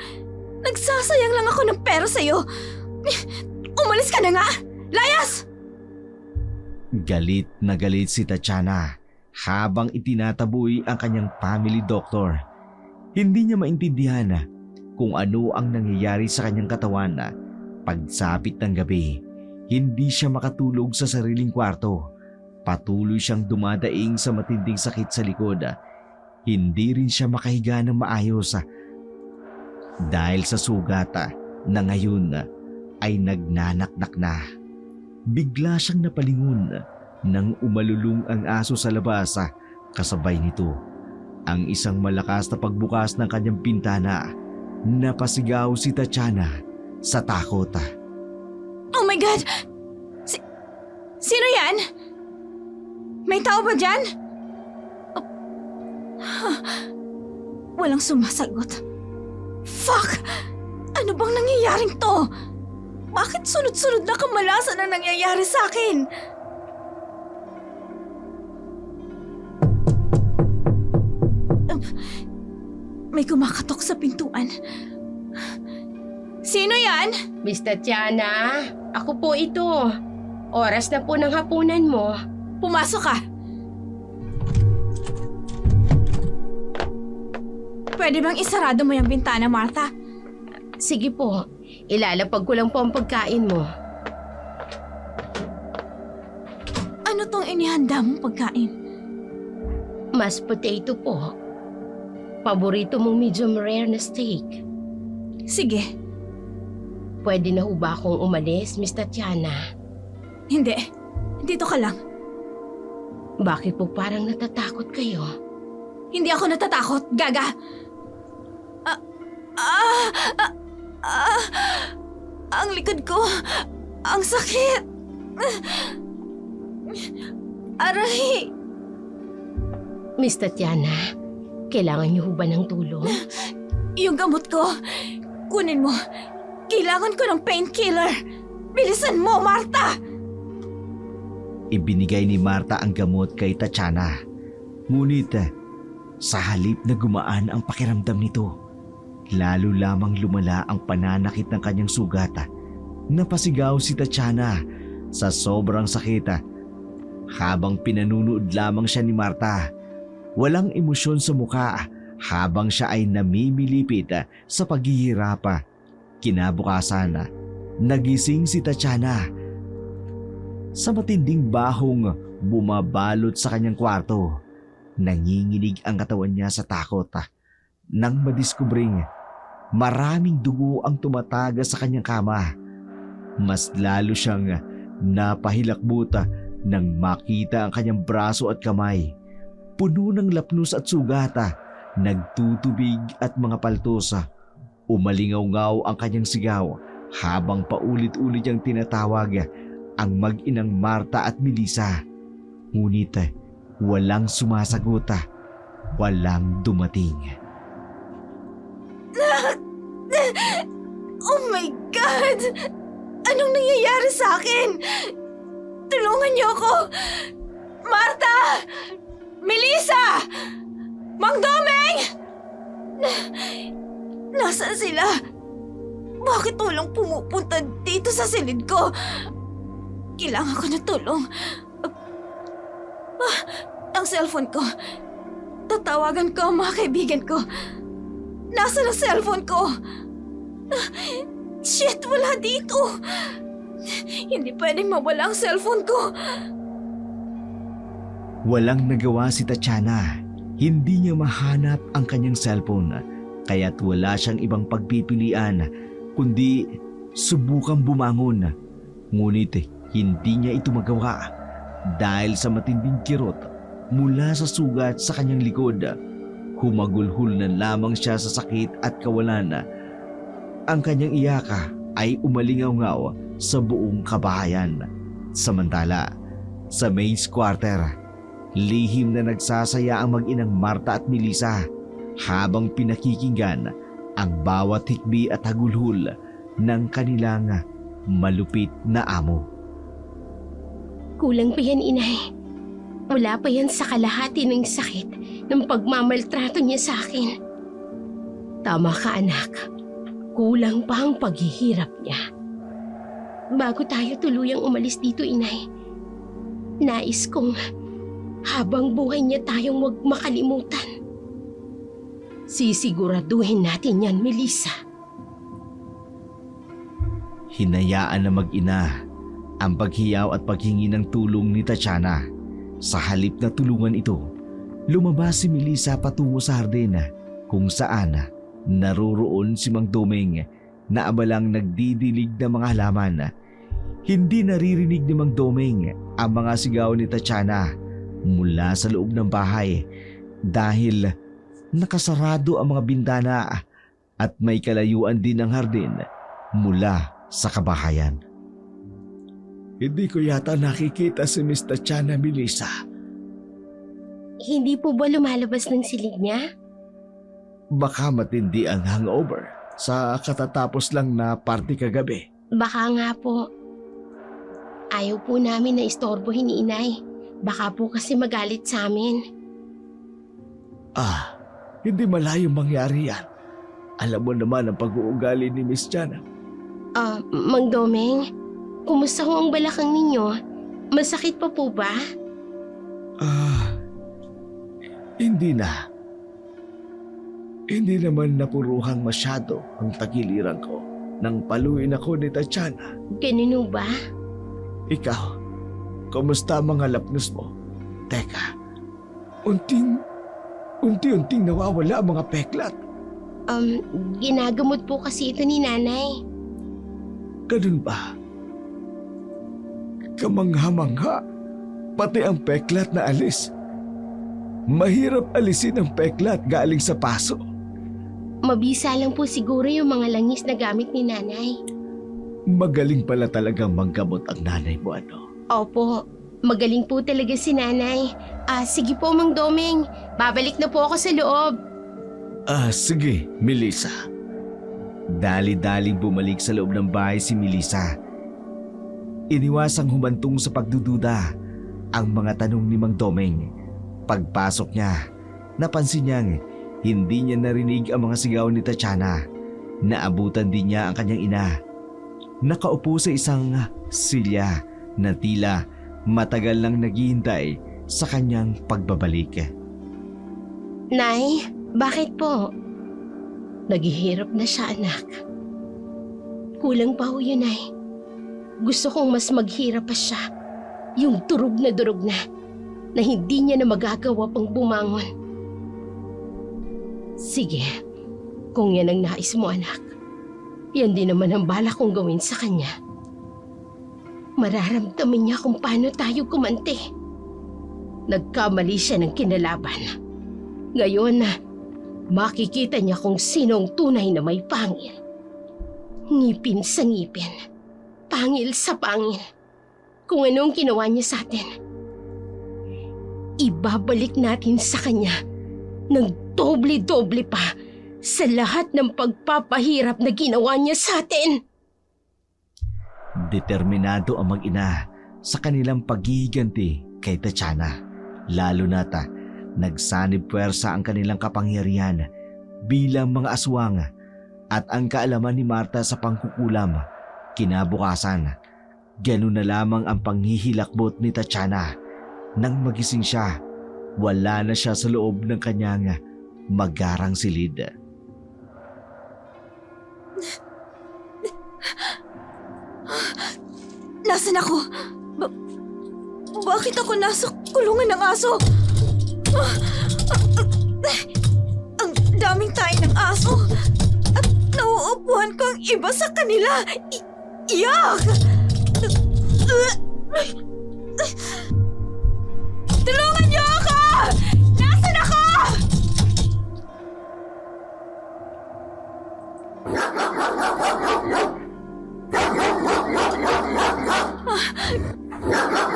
Nagsasayang lang ako ng pera sa'yo. Umalis ka na nga! Layas!
Galit na galit si Tatiana habang itinataboy ang kanyang family doctor. Hindi niya maintindihan kung ano ang nangyayari sa kanyang katawan. Pagsapit ng gabi, hindi siya makatulog sa sariling kwarto. Patuloy siyang dumadaing sa matinding sakit sa likod. Hindi rin siya makahiga ng maayos dahil sa sugat na ngayon ay nagnanaknak na. Bigla siyang napalingon nang umalulong ang aso sa labas. Kasabay nito ang isang malakas na pagbukas ng kanyang pintana. Napasigaw si Tatiana sa takot.
Oh my God! Sino yan? May tao ba dyan? Walang sumasagot. Fuck! Ano bang nangyayaring to? Bakit sunod-sunod na kamalasan ang nangyayari sa akin? May kumakatok sa pintuan. Sino yan?
Miss Tatiana, ako po ito. Oras na po ng hapunan mo.
Pumasok ka. Pwede bang isarado mo yung bintana, Martha?
Sige po, ilalapag ko lang po ang pagkain mo.
Ano tong inihanda mong pagkain?
Mashed potato po. Paborito mong medium rare na steak.
Sige.
Pwede na ho ba akong umalis, Miss Tatiana?
Hindi. Dito ka lang.
Bakit po parang natatakot kayo?
Hindi ako natatakot, Gaga. Ang likod ko. Ang sakit. Aray.
Miss Tatiana, kailangan niyo ho ba ng tulong?
Yung gamot ko. Kunin mo. Kailangan ko ng painkiller. Bilisan mo, Martha!
Ibinigay ni Marta ang gamot kay Tatiana. Ngunit sa halip na gumaan ang pakiramdam nito, lalo lamang lumala ang pananakit ng kanyang sugat. Napasigaw si Tatiana sa sobrang sakit habang pinanunood lamang siya ni Marta. Walang emosyon sa mukha habang siya ay namimilipit sa paghihirap. Kinabukasan, nagising si Tatiana sa matinding bahong bumabalot sa kanyang kwarto. Nanginginig ang katawan niya sa takot nang madiskubring maraming dugo ang tumatagas sa kanyang kama. Mas lalo siyang napahilakbot nang makita ang kanyang braso at kamay. Puno ng lapnos at sugat, nagtutubig at mga paltos. Umalingaw-ngaw ang kanyang sigaw habang paulit-ulit niyang tinatawag ang mag-inang Marta at Melissa. Ngunit walang sumasagot, walang dumating.
Oh my God! Anong nangyayari sa akin? Tulungan niyo ako! Marta! Melissa! Mang Domeng! Nasaan sila? Bakit walang pumupunta dito sa silid ko? Kailangan ko ng tulong. Ang cellphone ko. Tatawagan ko ang mga kaibigan ko. Nasaan ang cellphone ko? Shit, wala dito. Hindi pwedeng mawala ang cellphone ko.
Walang nagawa si Tatiana. Hindi niya mahanap ang kanyang cellphone, kaya't wala siyang ibang pagpipilian kundi subukang bumangon. Ngunit hindi niya ito magawa dahil sa matinding kirot mula sa sugat sa kanyang likod. Humagulhol na lamang siya sa sakit at kawalan. Ang kanyang iyaka ay umalingaw-ngaw sa buong kabahayan. Samantala, sa maid's quarter, lihim na nagsasaya ang mag-inang Marta at Melissa habang pinakikinggan ang bawat hikbi at hagulhol ng kanilang malupit na amo.
Kulang pa yan, inay. Wala pa yan sa kalahati ng sakit ng pagmamaltrato niya sa akin. Tama ka, anak. Kulang pa ang paghihirap niya. Bago tayo tuluyang umalis dito, inay, nais kong habang buhay niya tayong huwag makalimutan. Sisiguraduhin natin yan, Melissa.
Hinayaan na mag-ina ang paghiyaw at paghingi ng tulong ni Tatiana. Sa halip na tulungan ito, lumabas si Melissa patungo sa hardin kung saan naroroon si Mang Domeng na abalang nagdidilig ng mga halaman. Hindi naririnig ni Mang Domeng ang mga sigaw ni Tatiana mula sa loob ng bahay dahil nakasarado ang mga bintana at may kalayuan din ng hardin mula sa kabahayan. Hindi ko yata nakikita si Miss Tatiana, Melissa.
Hindi po ba lumalabas ng silid niya?
Baka matindi ang hangover sa katatapos lang na party kagabi.
Baka nga po. Ayaw po namin na istorbohin ni inay. Baka po kasi magalit sa amin.
Hindi malayong mangyari yan. Alam mo naman ang pag-uugali ni Miss Jana.
Mang Domeng, kumusta ho ang balakang ninyo? Masakit pa po ba?
Hindi na. Hindi naman napuruhang masyado ang tagiliran ko nang paluin ako ni Tatiana.
Ganun ho ba?
Ikaw, kumusta ang mga lapnos mo? Teka, unti-unting nawawala ang mga peklat.
Ginagamot po kasi ito ni nanay.
Ganun ba? Kamangha-mangha, pati ang peklat na alis. Mahirap alisin ang peklat galing sa paso.
Mabisa lang po siguro yung mga langis na gamit ni nanay.
Magaling pala talagang manggamot ang nanay mo, ano?
Opo, magaling po talaga si nanay. Sige po, Mang Domeng. Babalik na po ako sa loob.
Sige, Melissa. Dali-daling bumalik sa loob ng bahay si Melissa. Iniwasang humantong sa pagdududa ang mga tanong ni Mang Domeng. Pagpasok niya, napansin niyang Hindi niya narinig ang mga sigaw ni Tatiana. Naabutan din niya ang kanyang ina. Nakaupo sa isang silya na tila matagal lang naghihintay sa kanyang pagbabalik.
Nay, bakit po? Naghihirap na siya, anak. Kulang pa ho yun, Nay. Gusto kong mas maghirap pa siya. Yung durog na hindi niya na magagawa pang bumangon. Sige, kung yan ang nais mo, anak, yan din naman ang balak kong gawin sa kanya. Mararamdaman niya kung paano tayo kumante. Nagkamali siya ng kinalaban. Ngayon, makikita niya kung sino ang tunay na may pangil. Ngipin sa ngipin, pangil sa pangil. Kung anong ginawa niya sa atin, ibabalik natin sa kanya ng doble-doble pa sa lahat ng pagpapahirap na ginawa niya sa atin.
Determinado ang mag-ina sa kanilang paghihiganti kay Tatiana. Lalo na't nagsanib puwersa ang kanilang kapangyarihan bilang mga aswang at ang kaalaman ni Marta sa pangkukulam. Kinabukasan, ganun na lamang ang panghihilakbot ni Tatiana. Nang magising siya, wala na siya sa loob ng kanyang magarang silid.
Nasaan ako? Bakit ako nasa kulungan ng aso? Ang daming tayo ng aso. At nauupuan ko ang iba sa kanila. Iyak! Tulungan niyo ako! Nasaan ako?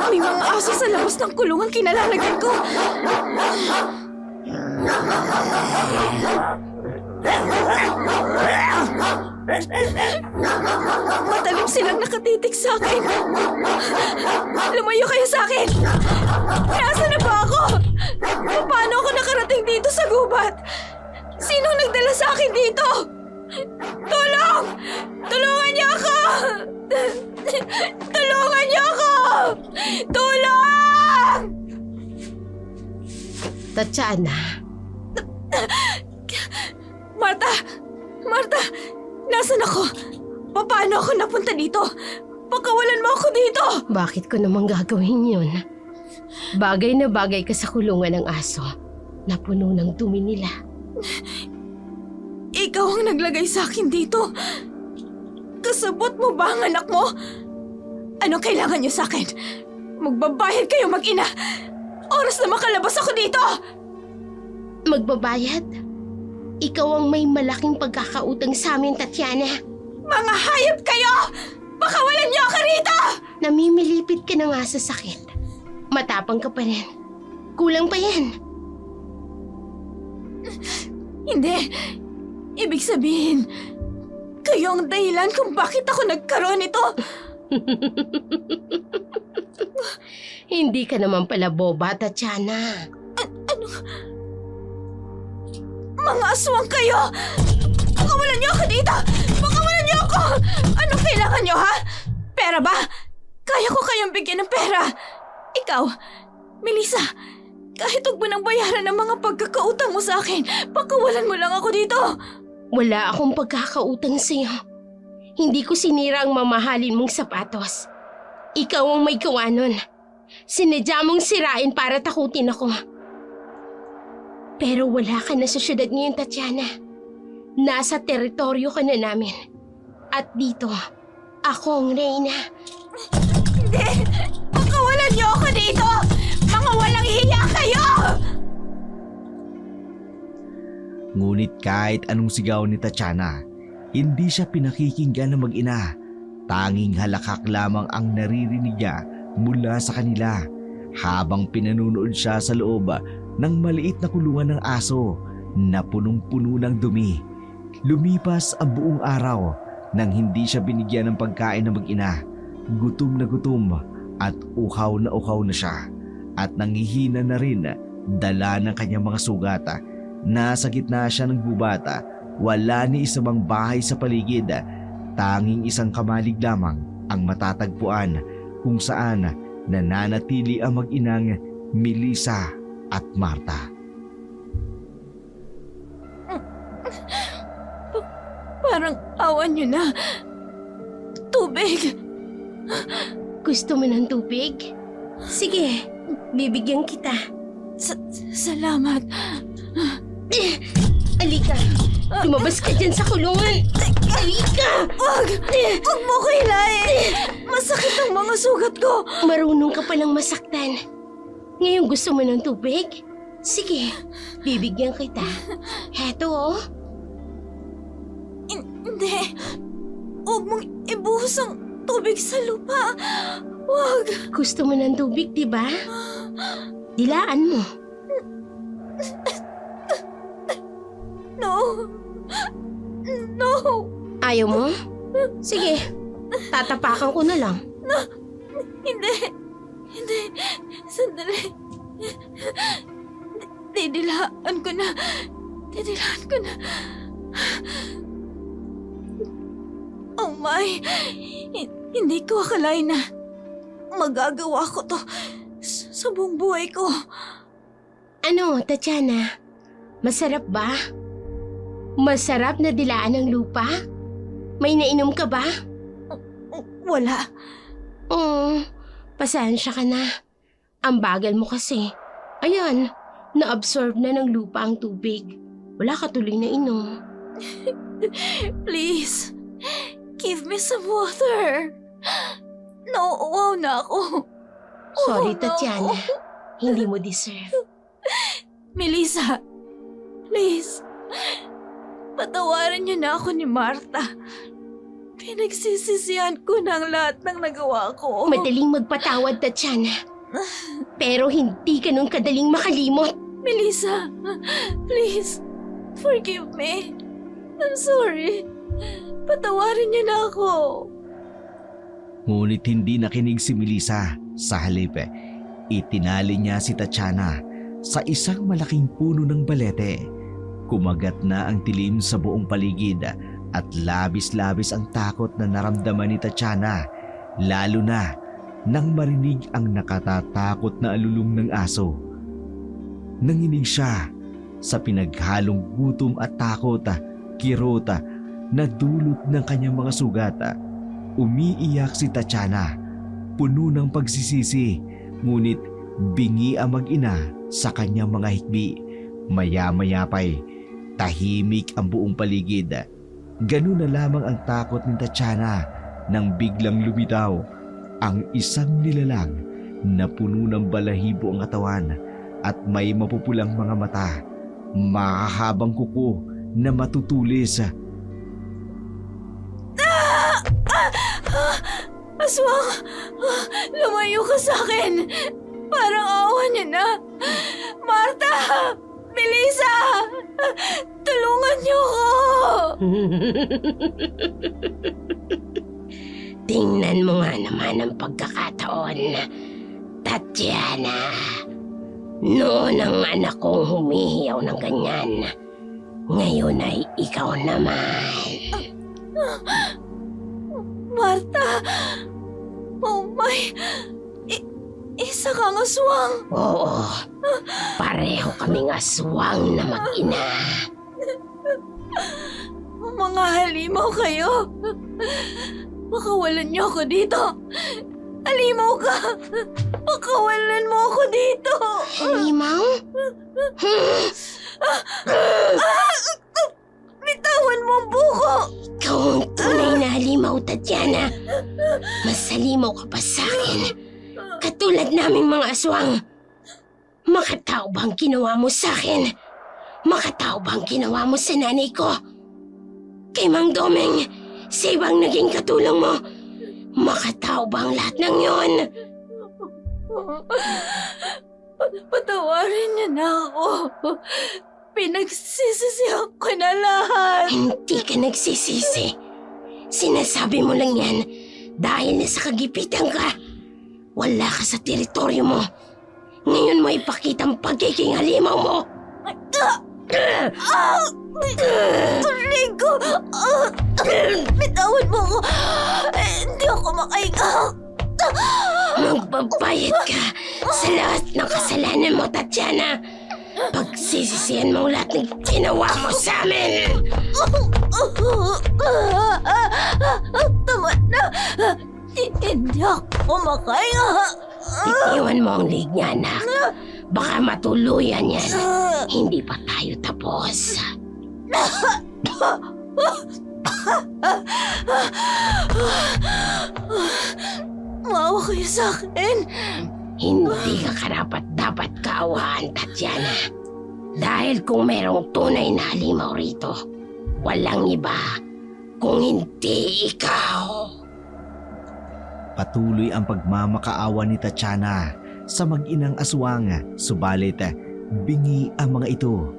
May mga aso sa labas ng kulungan kinalalagyan ko. Matalim silang nakatitig sa akin. Lumayo kayo sa akin! Nasaan na ba ako? Paano ako nakarating dito sa gubat? Sinong nagdala sa akin dito? Tulong! Tulungan niyo ako! Tulungan niyo ako! Tulong!
Tatiana,
Marta! Marta! Nasaan ako? Paano ako napunta dito? Pakawalan mo ako dito!
bakit ko naman gagawin yun? Bagay na bagay ka sa kulungan ng aso na puno ng dumi nila.
Ikaw ang naglagay sa akin dito. Kasabot mo ba ang anak mo? Anong kailangan niyo sa akin? Magbabayad kayo mag-ina. Oras na makalabas ako dito!
Magbabayad? Ikaw ang may malaking pagkakautang sa amin, Tatiana.
Mga hayop kayo! Pakawalan niyo ako rito!
Namimilipit ka na nga sa sakit. Matapang ka pa rin. Kulang pa yan.
Hindi. Ibig sabihin, kayo ang dahilan kung bakit ako nagkaroon nito.
Hindi ka naman pala boba, Tatiana.
Mga aswang kayo! Pakawalan niyo ako dito! Pakawalan niyo ako! Anong kailangan niyo, ha? Pera ba? Kaya ko kayong bigyan ng pera. Ikaw, Melissa, kahit huwag mo nang bayaran ang mga pagkakautang mo sa akin, pakawalan mo lang ako dito.
Wala akong pagkakautang sa'yo. Hindi ko sinira ang mamahalin mong sapatos. Ikaw ang may gawa nun. Sinadya mong sirain para takutin ako. Pero wala ka na sa syudad ngayon, Tatiana. Nasa teritoryo ka na namin. At dito, ako ang reyna.
Hindi! Pakawalan niyo ako dito! Mga walang hiya kayo!
Ngunit kahit anong sigaw ni Tatiana, hindi siya pinakikinggan ng mag-ina. Tanging halakak lamang ang naririnig niya mula sa kanila habang pinanunood siya sa loob ng maliit na kulungan ng aso na punong-puno ng dumi. Lumipas ang buong araw nang hindi siya binigyan ng pagkain ng mag-ina. Gutom at uhaw na siya at nangihina na rin dala ng kanyang mga sugat Nasa gitna siya ng gubat. Wala ni isa mang bahay sa paligid. Tanging isang kamalig lamang ang matatagpuan kung saan nananatili ang mag-inang Melissa at Marta.
Parang awan niyo na. Tubig!
Gusto mo ng tubig? Sige, bibigyan kita.
Salamat.
Alika, lumabas ka dyan sa kulungan. Alika!
Wag mo ko hilahin! Masakit ang mga sugat ko!
Marunong ka palang masaktan. Ngayon gusto mo ng tubig? Sige, bibigyan kita. Heto oh.
Hindi. Huwag mong ibuhos ang tubig sa lupa. Wag.
Gusto mo ng tubig, di ba? Dilaan mo.
No. No.
Ayaw mo? Sige, tatapakan ko na lang.
Hindi. Hindi. Sandali. Didilaan ko na. Didilaan ko na. Oh my. Hindi ko akalain na magagawa ko to sa buong buhay ko.
Ano, Tatiana? Masarap ba? Masarap na dilaan ng lupa? May nainom ka ba?
Wala.
Pasensya ka na. Ang bagal mo kasi. Ayan, na-absorb na ng lupa ang tubig. Wala ka tuloy na inom.
Please, give me some water. Nauuwaw na ako.
Sorry,
Uhaw na
Tatiana.
ako.
Hindi mo deserve.
Melissa, please, patawarin niyo na ako ni Marta. Pinagsisisihan ko na ang lahat ng nagawa ko.
Madaling magpatawad, Tatiana. Pero hindi ka nun kadaling makalimot.
Melissa, please, forgive me. I'm sorry. Patawarin niyo na ako.
Ngunit hindi nakinig si Melissa. Sa halip, itinali niya si Tatiana sa isang malaking puno ng balete. Kumagat na ang dilim sa buong paligid at labis-labis ang takot na naramdaman ni Tatiana, lalo na nang marinig ang nakatatakot na alulong ng aso. Nanginig siya sa pinaghalong gutom at takot, kirot na dulot ng kanyang mga sugat. Umiiyak si Tatiana, puno ng pagsisisi, ngunit bingi ang mag-ina sa kanyang mga hikbi. Maya-maya pa'y tahimik ang buong paligid. Ganun na lamang ang takot ni Tatiana nang biglang lumitaw ang isang nilalang na puno ng balahibo ang katawan at may mapupulang mga mata, mahahabang kuko na matutulis.
Aswang! Lumayo ka sa akin! Parang awa niya na! Marta! Melissa! Tulungan niyo ko!
Tingnan mo nga naman ang pagkakataon, Tatiana. Noon ang anak kong humihiyaw ng ganyan. Ngayon ay ikaw naman.
Marta! Oh my! Isa kang aswang!
Oo, pareho kaming aswang na mag-ina.
Mga halimaw kayo! Pakawalan niyo ako dito! Halimaw ka! Pakawalan mo ako dito!
Halimaw?
Bitawan mo ang buko!
Ikaw ang tunay na halimaw, Tatiana. Mas halimaw ka pa sa akin. Katulad naming mga aswang. Makatao ba ang ginawa mo sa akin? Makatao ba ang ginawa mo sa nanay ko? Kay Mang Domeng, sa ibang naging katulong mo. Makatao ba ang lahat ng yon?
Patawarin niyo na ako. Pinagsisisihan ko na lahat.
Hindi ka nagsisisi. Sinasabi mo lang yan dahil nasa kagipitan ka. Wala ka sa teritoryo mo. Ngayon mo ipakita ang pagiging halimaw mo.
Linggo! Bitawan mo ako! Hindi ako makahinga!
Magbabayad ka sa lahat ng kasalanan mo, Tatiana. Pagsisisihan mo lahat ng ginawa mo sa amin.
Tama na! Hindi ako makahinga!
Itiwan mo ang lig niya, anak. Baka matuluyan yan. Hindi pa tayo tapos.
Maawa kayo sa akin!
Hindi ka karapat-dapat kaawaan, Tatiana. Dahil kung merong tunay na halimaw rito, walang iba kung hindi ikaw.
Patuloy ang pagmamakaawa ni Tatiana sa mag-inang aswang, subalit bingi ang mga ito.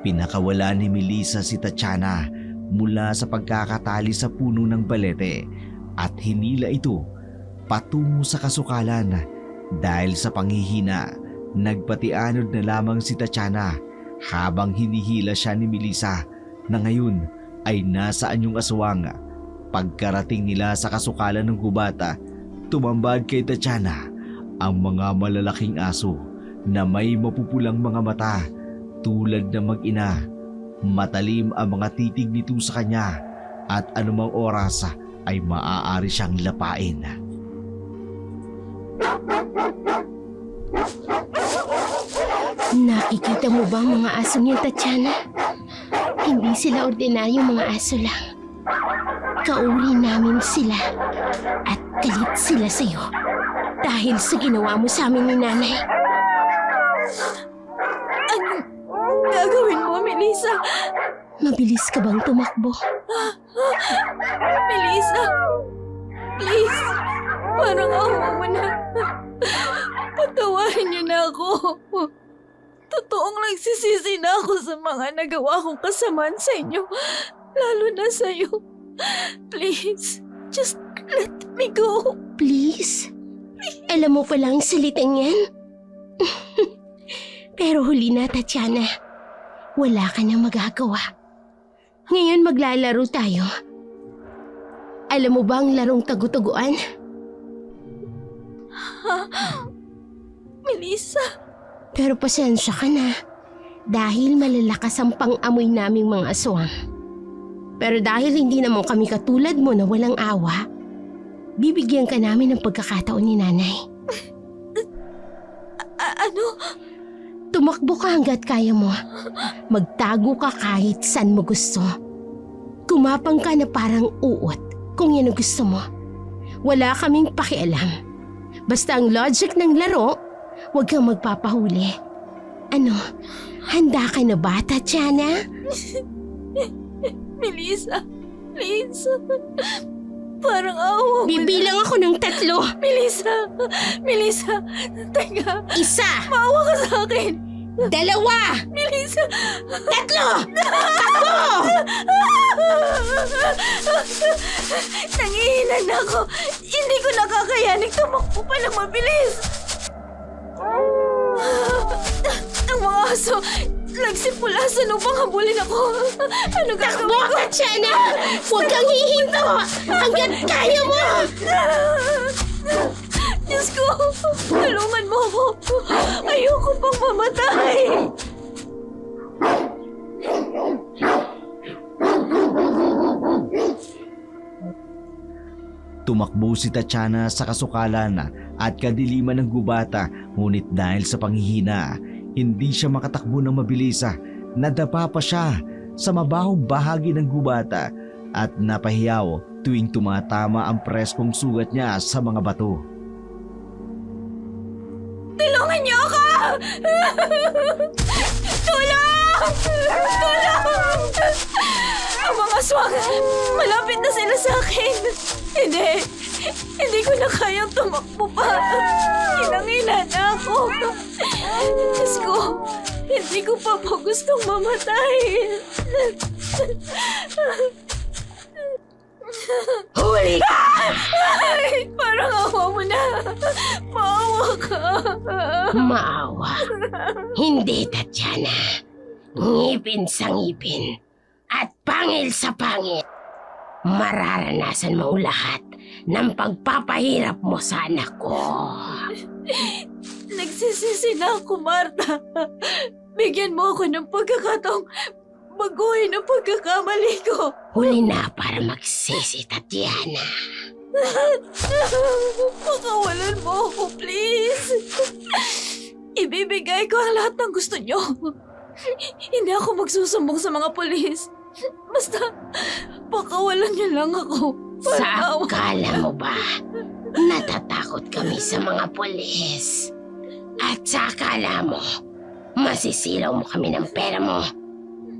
Pinakawala ni Melissa si Tatiana mula sa pagkakatali sa puno ng balete at hinila ito patungo sa kasukalan. Dahil sa panghihina, nagpatianod na lamang si Tatiana habang hinihila siya ni Melissa na ngayon ay nasaan yung aswang. Pagkarating nila sa kasukalan ng gubata, tumambad kay Tatiana ang mga malalaking aso na may mapupulang mga mata tulad ng mag-ina. Matalim ang mga titig nito sa kanya at anumang oras ay maaari siyang lapain.
Nakikita mo ba ang mga aso niyo, Tatiana? Hindi sila ordinaryong mga aso lang. Kauri namin sila at galit sila sa'yo dahil sa ginawa mo sa amin ni Nanay.
Anong gagawin mo, Melissa?
Mabilis ka bang tumakbo?
Melissa! Please! Parang awa mo na. Patawarin niyo na ako. Totoong nagsisisi na ako sa mga nagawa kong kasamaan sa inyo. Lalo na sa'yo. Please, just let me go.
Please? Alam mo palang salitang yan? Pero huli na, Tatiana. Wala ka na magagawa. Ngayon maglalaro tayo. Alam mo ba ang larong tagu-taguan?
Melissa,
Pero pasensya ka na. Dahil malalakas ang pang-amoy naming mga aswang. Pero dahil hindi naman kami katulad mo na walang awa, bibigyan ka namin ng pagkakataon ni Nanay.
ano?
Tumakbo ka hanggat kaya mo. Magtago ka kahit saan mo gusto. Kumapang ka na parang uot kung yan ang gusto mo. Wala kaming pakialam. Basta ang logic ng laro, huwag kang magpapahuli. Ano, handa ka na ba, Tatiana?
Melissa, please. Parang awa mo.
Bibilang ako ng 3.
Melissa, teka.
1,
Maawa ka sa akin.
2,
Melissa.
3! Takbo!
Nangihinan na ako. Hindi ko nakakayanig tumakbo pa ng mabilis. Ang mga aso, nagsimpulasan upang habulin ako. Ano
Takbo,
gagawin ko?
Tatiana! Huwag kang hihinto hanggat kaya mo!
Diyos ko, tulungan mo ako. Ayoko pang mamatay.
Tumakbo si Tatiana sa kasukalan at kadiliman ng gubata, ngunit dahil sa panghihina, hindi siya makatakbo ng mabilis. Nadapa pa siya sa mabahong bahagi ng gubata at napahiyaw tuwing tumatama ang preskong sugat niya sa mga bato.
Tulungan niyo ako! Tulong! Tulong! Ang mga swang, malapit na sila sa akin. Hindi ko na kayang tumakbo pa. Hinangina na ako. Diyos ko, hindi ko pa po gustong mamatay.
Huli ka!
Ay, parang awa mo na. Maawa ka.
Maawa. Hindi, Tatiana. ngipin sa ngipin, at pangil sa pangil. Mararanasan mo lahat ng pagpapahirap mo sa anak ko.
Nagsisisi na ako, Marta. Bigyan mo ako ng pagkakataong baguhin ang pagkakamali ko.
Huli na para magsisi, Tatiana.
Pakawalan mo ako, please. Ibibigay ko ang lahat ng gusto nyo. Hindi ako magsusumbong sa mga polis. Basta, pakawalan niyo lang ako.
Sa akala mo ba, natatakot kami sa mga pulis? At sa akala mo, masisilaw mo kami ng pera mo?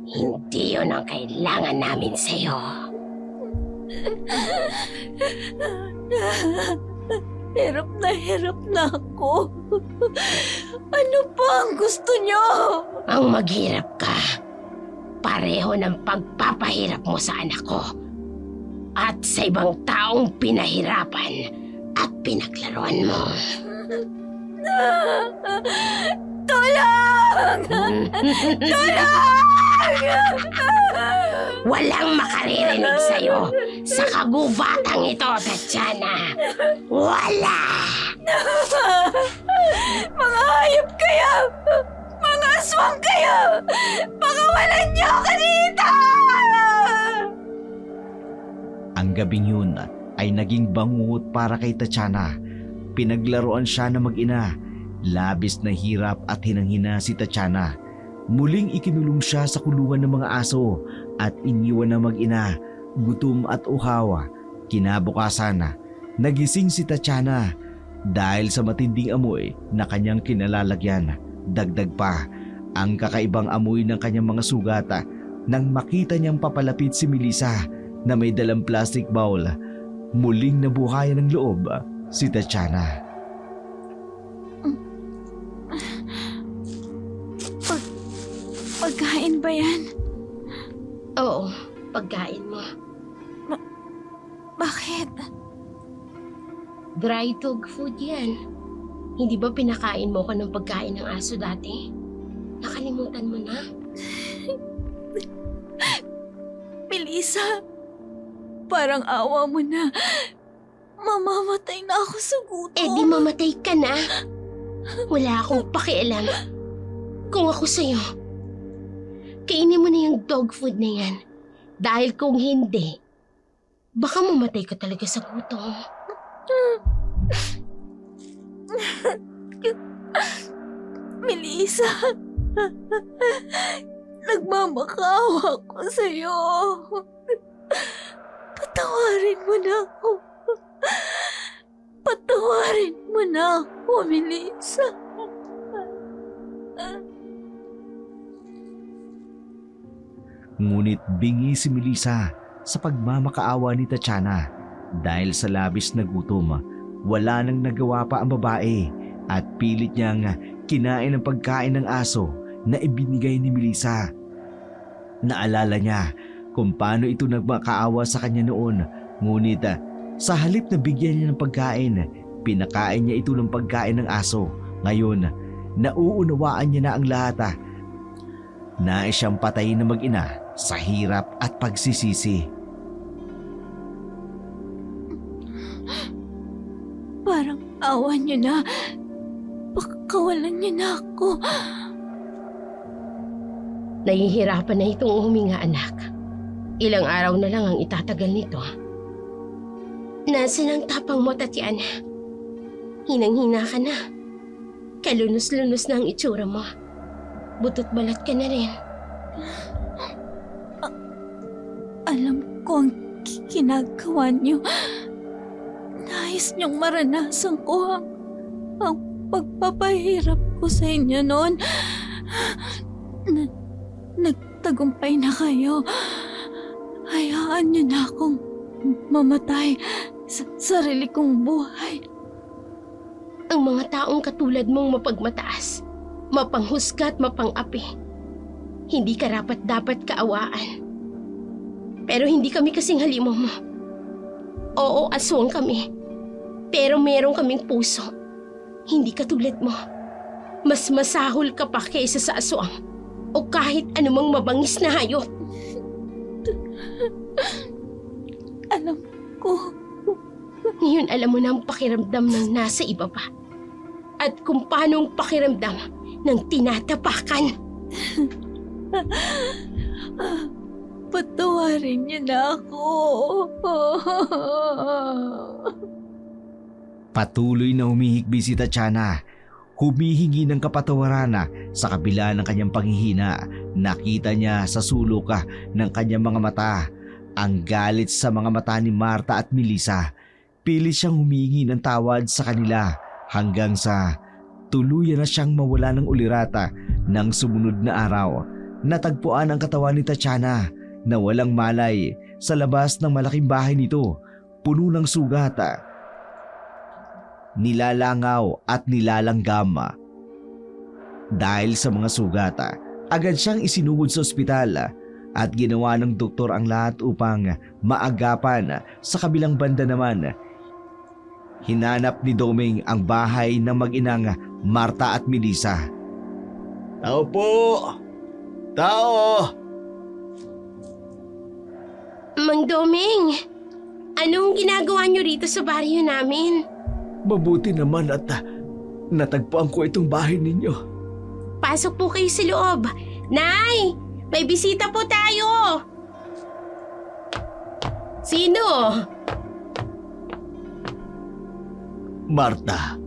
Hindi yun ang kailangan namin sa'yo.
Hirap na ako. Ano pa ang gusto niyo?
Ang maghirap ka, pareho ng pagpapahirap mo sa anak ko at sa ibang taong pinahirapan at pinaglaruan mo.
Tulong! Tulong!
Walang makaririnig sa'yo sa kagubatang ito, Tatiana. Wala!
Mga hayop kayo! Mga aswang kayo! Pakawalan niyo ako dito!
Ang gabing yun ay naging bangungot para kay Tatiana. Pinaglaruan siya ng mag-ina. Labis na hirap at hinanghina si Tatiana. Muling ikinulong siya sa kulungan ng mga aso at iniwan ng mag-ina, gutom at uhaw. Kinabukasan, nagising si Tatiana dahil sa matinding amoy na kanyang kinalalagyan. Dagdag pa ang kakaibang amoy ng kanyang mga sugat nang makita niyang papalapit si Melissa na may dalang plastic bowl. Muling nabuhayan ng loob si Tatiana.
Pagkain ba yan?
Oo, pagkain mo.
Bakit?
Dry dog food yan. Hindi ba pinakain mo ko ng pagkain ng aso dati? Nakalimutan mo na?
Melissa, parang awa mo na. Mamamatay na ako sa gutom.
Eh di mamatay ka na. Wala akong pakialam. Kung ako sa'yo, kainin mo na yung dog food na yan. Dahil kung hindi, baka mamatay ka talaga sa gutom.
Melissa, nagmamakaawa ko sa'yo. Patawarin mo na ako. Patawarin mo na ako, Melissa.
Ngunit bingi si Melissa sa pagmamakaawa ni Tatiana. Dahil sa labis na gutom, wala nang nagawa pa ang babae at pilit niyang kinain ang pagkain ng aso na ibinigay ni Melissa. Naalala niya kung paano ito nagmakaawa sa kanya noon, ngunit sa halip na bigyan niya ng pagkain, pinakain niya ito ng pagkain ng aso. Ngayon, nauunawaan niya na ang lahat. Nais siyang patayin ng mag-ina sa hirap at pagsisisi.
Parang awa niyo na. Pakawalan niyo na ako.
Nahihirapan na itong huminga, anak. Ilang araw na lang ang itatagal nito. Nasaan ang tapang mo, Tatiana? Hinang-hina ka na. Kalunos-lunos na ang itsura mo. Butot balat ka na rin.
Alam ko ang ginagawa niyo. Nais niyong maranasan ko ang pagpapahirap ko sa inyo noon. Nagtagumpay na kayo. Hayaan niyo na akong mamatay sa sarili kong buhay.
Ang mga taong katulad mong mapagmataas, mapanghusga at mapang-api, hindi karapat-dapat kaawaan. Pero hindi kami kasing halimo mo. Oo, aswang kami. Pero meron kaming puso. Hindi katulad mo. Mas masahol ka pa kaysa sa aswang. o kahit anumang mabangis na hayop.
Alam ko.
Ngayon alam mo na ang pakiramdam ng nasa iba pa. At kung paano ang pakiramdam ng tinatapakan.
Patawarin niyo na ako.
Patuloy na humihikbi si Tatiana. Humihingi ng kapatawaran sa kabila ng kanyang panghihina. Nakita niya sa sulok ng kanyang mga mata ang galit sa mga mata ni Marta at Melissa. Pilit siyang humingi ng tawad sa kanila hanggang sa tuluyan na siyang mawala ng ulirata ng sumunod na araw. Natagpuan ang katawan ni Tatiana na walang malay sa labas ng malaking bahay nito, puno ng sugat. Nilalangaw at nilalanggam. Dahil sa mga sugat, agad siyang isinugod sa ospital at ginawa ng doktor ang lahat upang maagapan. Sa kabilang banda naman, hinanap ni Doming ang bahay ng mag-inang Marta at Melissa. Tao po! Tao!
Mang Doming, anong ginagawa niyo rito sa baryo namin?
Mabuti naman at natagpuan ko itong bahay ninyo.
Pasok po kayo sa loob. Nay! May bisita po tayo! Sino?
Marta,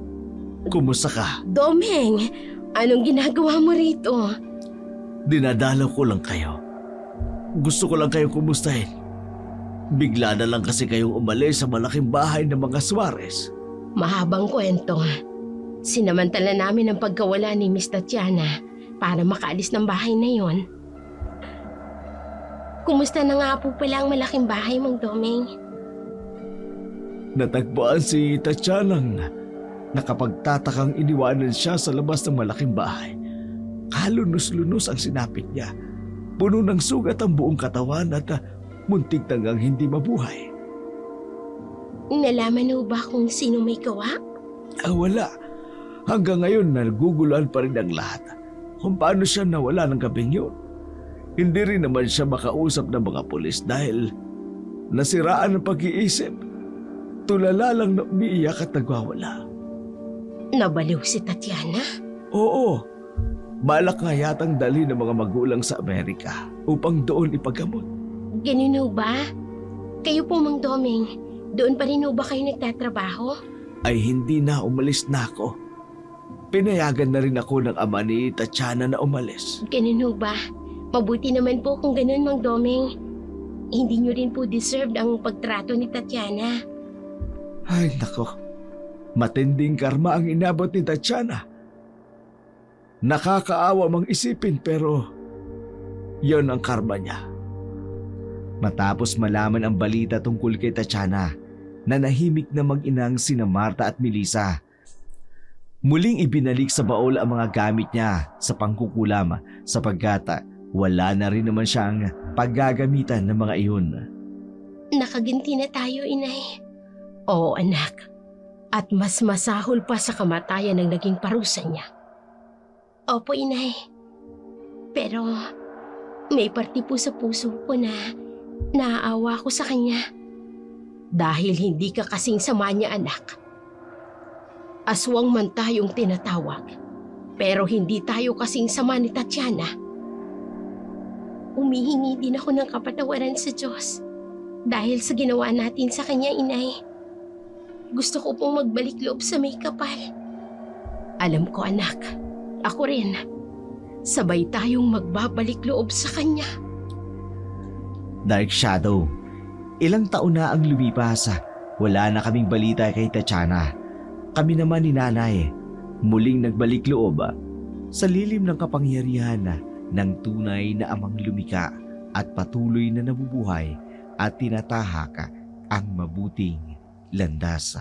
kumusta ka?
Doming, anong ginagawa mo rito?
Dinadalaw ko lang kayo. Gusto ko lang kayong kumustahin. Bigla na lang kasi kayong umalis sa malaking bahay ng mga Suarez.
Mahabang kwento. Sinamantala namin ang pagkawala ni Miss Tatiana para makaalis ng bahay na yon. Kumusta na nga po pala ang malaking bahay, Mang Doming?
Natagpuan si Tatianang nakapagtatakang iniwanan siya sa labas ng malaking bahay. Kalunos-lunos ang sinapit niya. Puno ng sugat ang buong katawan at muntik tangang hindi mabuhay.
Nalaman mo ba kung sino may gawa?
Wala. Hanggang ngayon naguguluhan pa rin ang lahat kung paano siya nawala ng gabing yun. Hindi rin naman siya makausap ng mga pulis dahil nasiraan ang pag-iisip. Tulala lang na umiiyak at nagwawala.
Nabaliw si Tatiana?
Oo. Balak nga yatang dali ng mga magulang sa Amerika upang doon ipagamot.
Ganun ho ba? Kayo po, Mang Doming, doon pa rin ho ba kayo nagtatrabaho?
Ay hindi na, umalis na ako. Pinayagan na rin ako ng ama ni Tatiana na umalis.
Ganun ho ba? Mabuti naman po kung ganun, Mang Doming. Hindi nyo rin po deserved ang pagtrato ni Tatiana.
Ay nako, matinding karma ang inabot ni Tatiana. Nakakaawa mang isipin pero yon ang karma niya. Matapos malaman ang balita tungkol kay Tatiana, nanahimik na mag-inang sina Marta at Melissa. Muling ibinalik sa baol ang mga gamit niya sa pangkukulam sapagkat wala na rin naman siyang paggagamitan ng mga iyon.
Nakaginti na tayo, Inay. Oo, anak. At mas masahol pa sa kamatayan ng naging parusa niya. Opo, Inay. Pero may parte po sa puso ko na naaawa ko sa kanya. Dahil hindi ka kasing sama niya, anak. Aswang man tayong tinatawag, pero hindi tayo kasing sama ni Tatiana. Umihingi din ako ng kapatawaran sa Diyos dahil sa ginawa natin sa kanya, Inay. Gusto ko pong magbalik loob sa may kapal. Alam ko, anak, ako rin. Sabay tayong magbabalik loob sa kanya.
Dark Shadow, ilang taon na ang lumipas. Wala na kaming balita kay Tatiana. Kami naman ni Nanay, muling nagbalik loob sa lilim ng kapangyarihan ng tunay na amang lumika at patuloy na nabubuhay at tinatahak ang mabuting landas.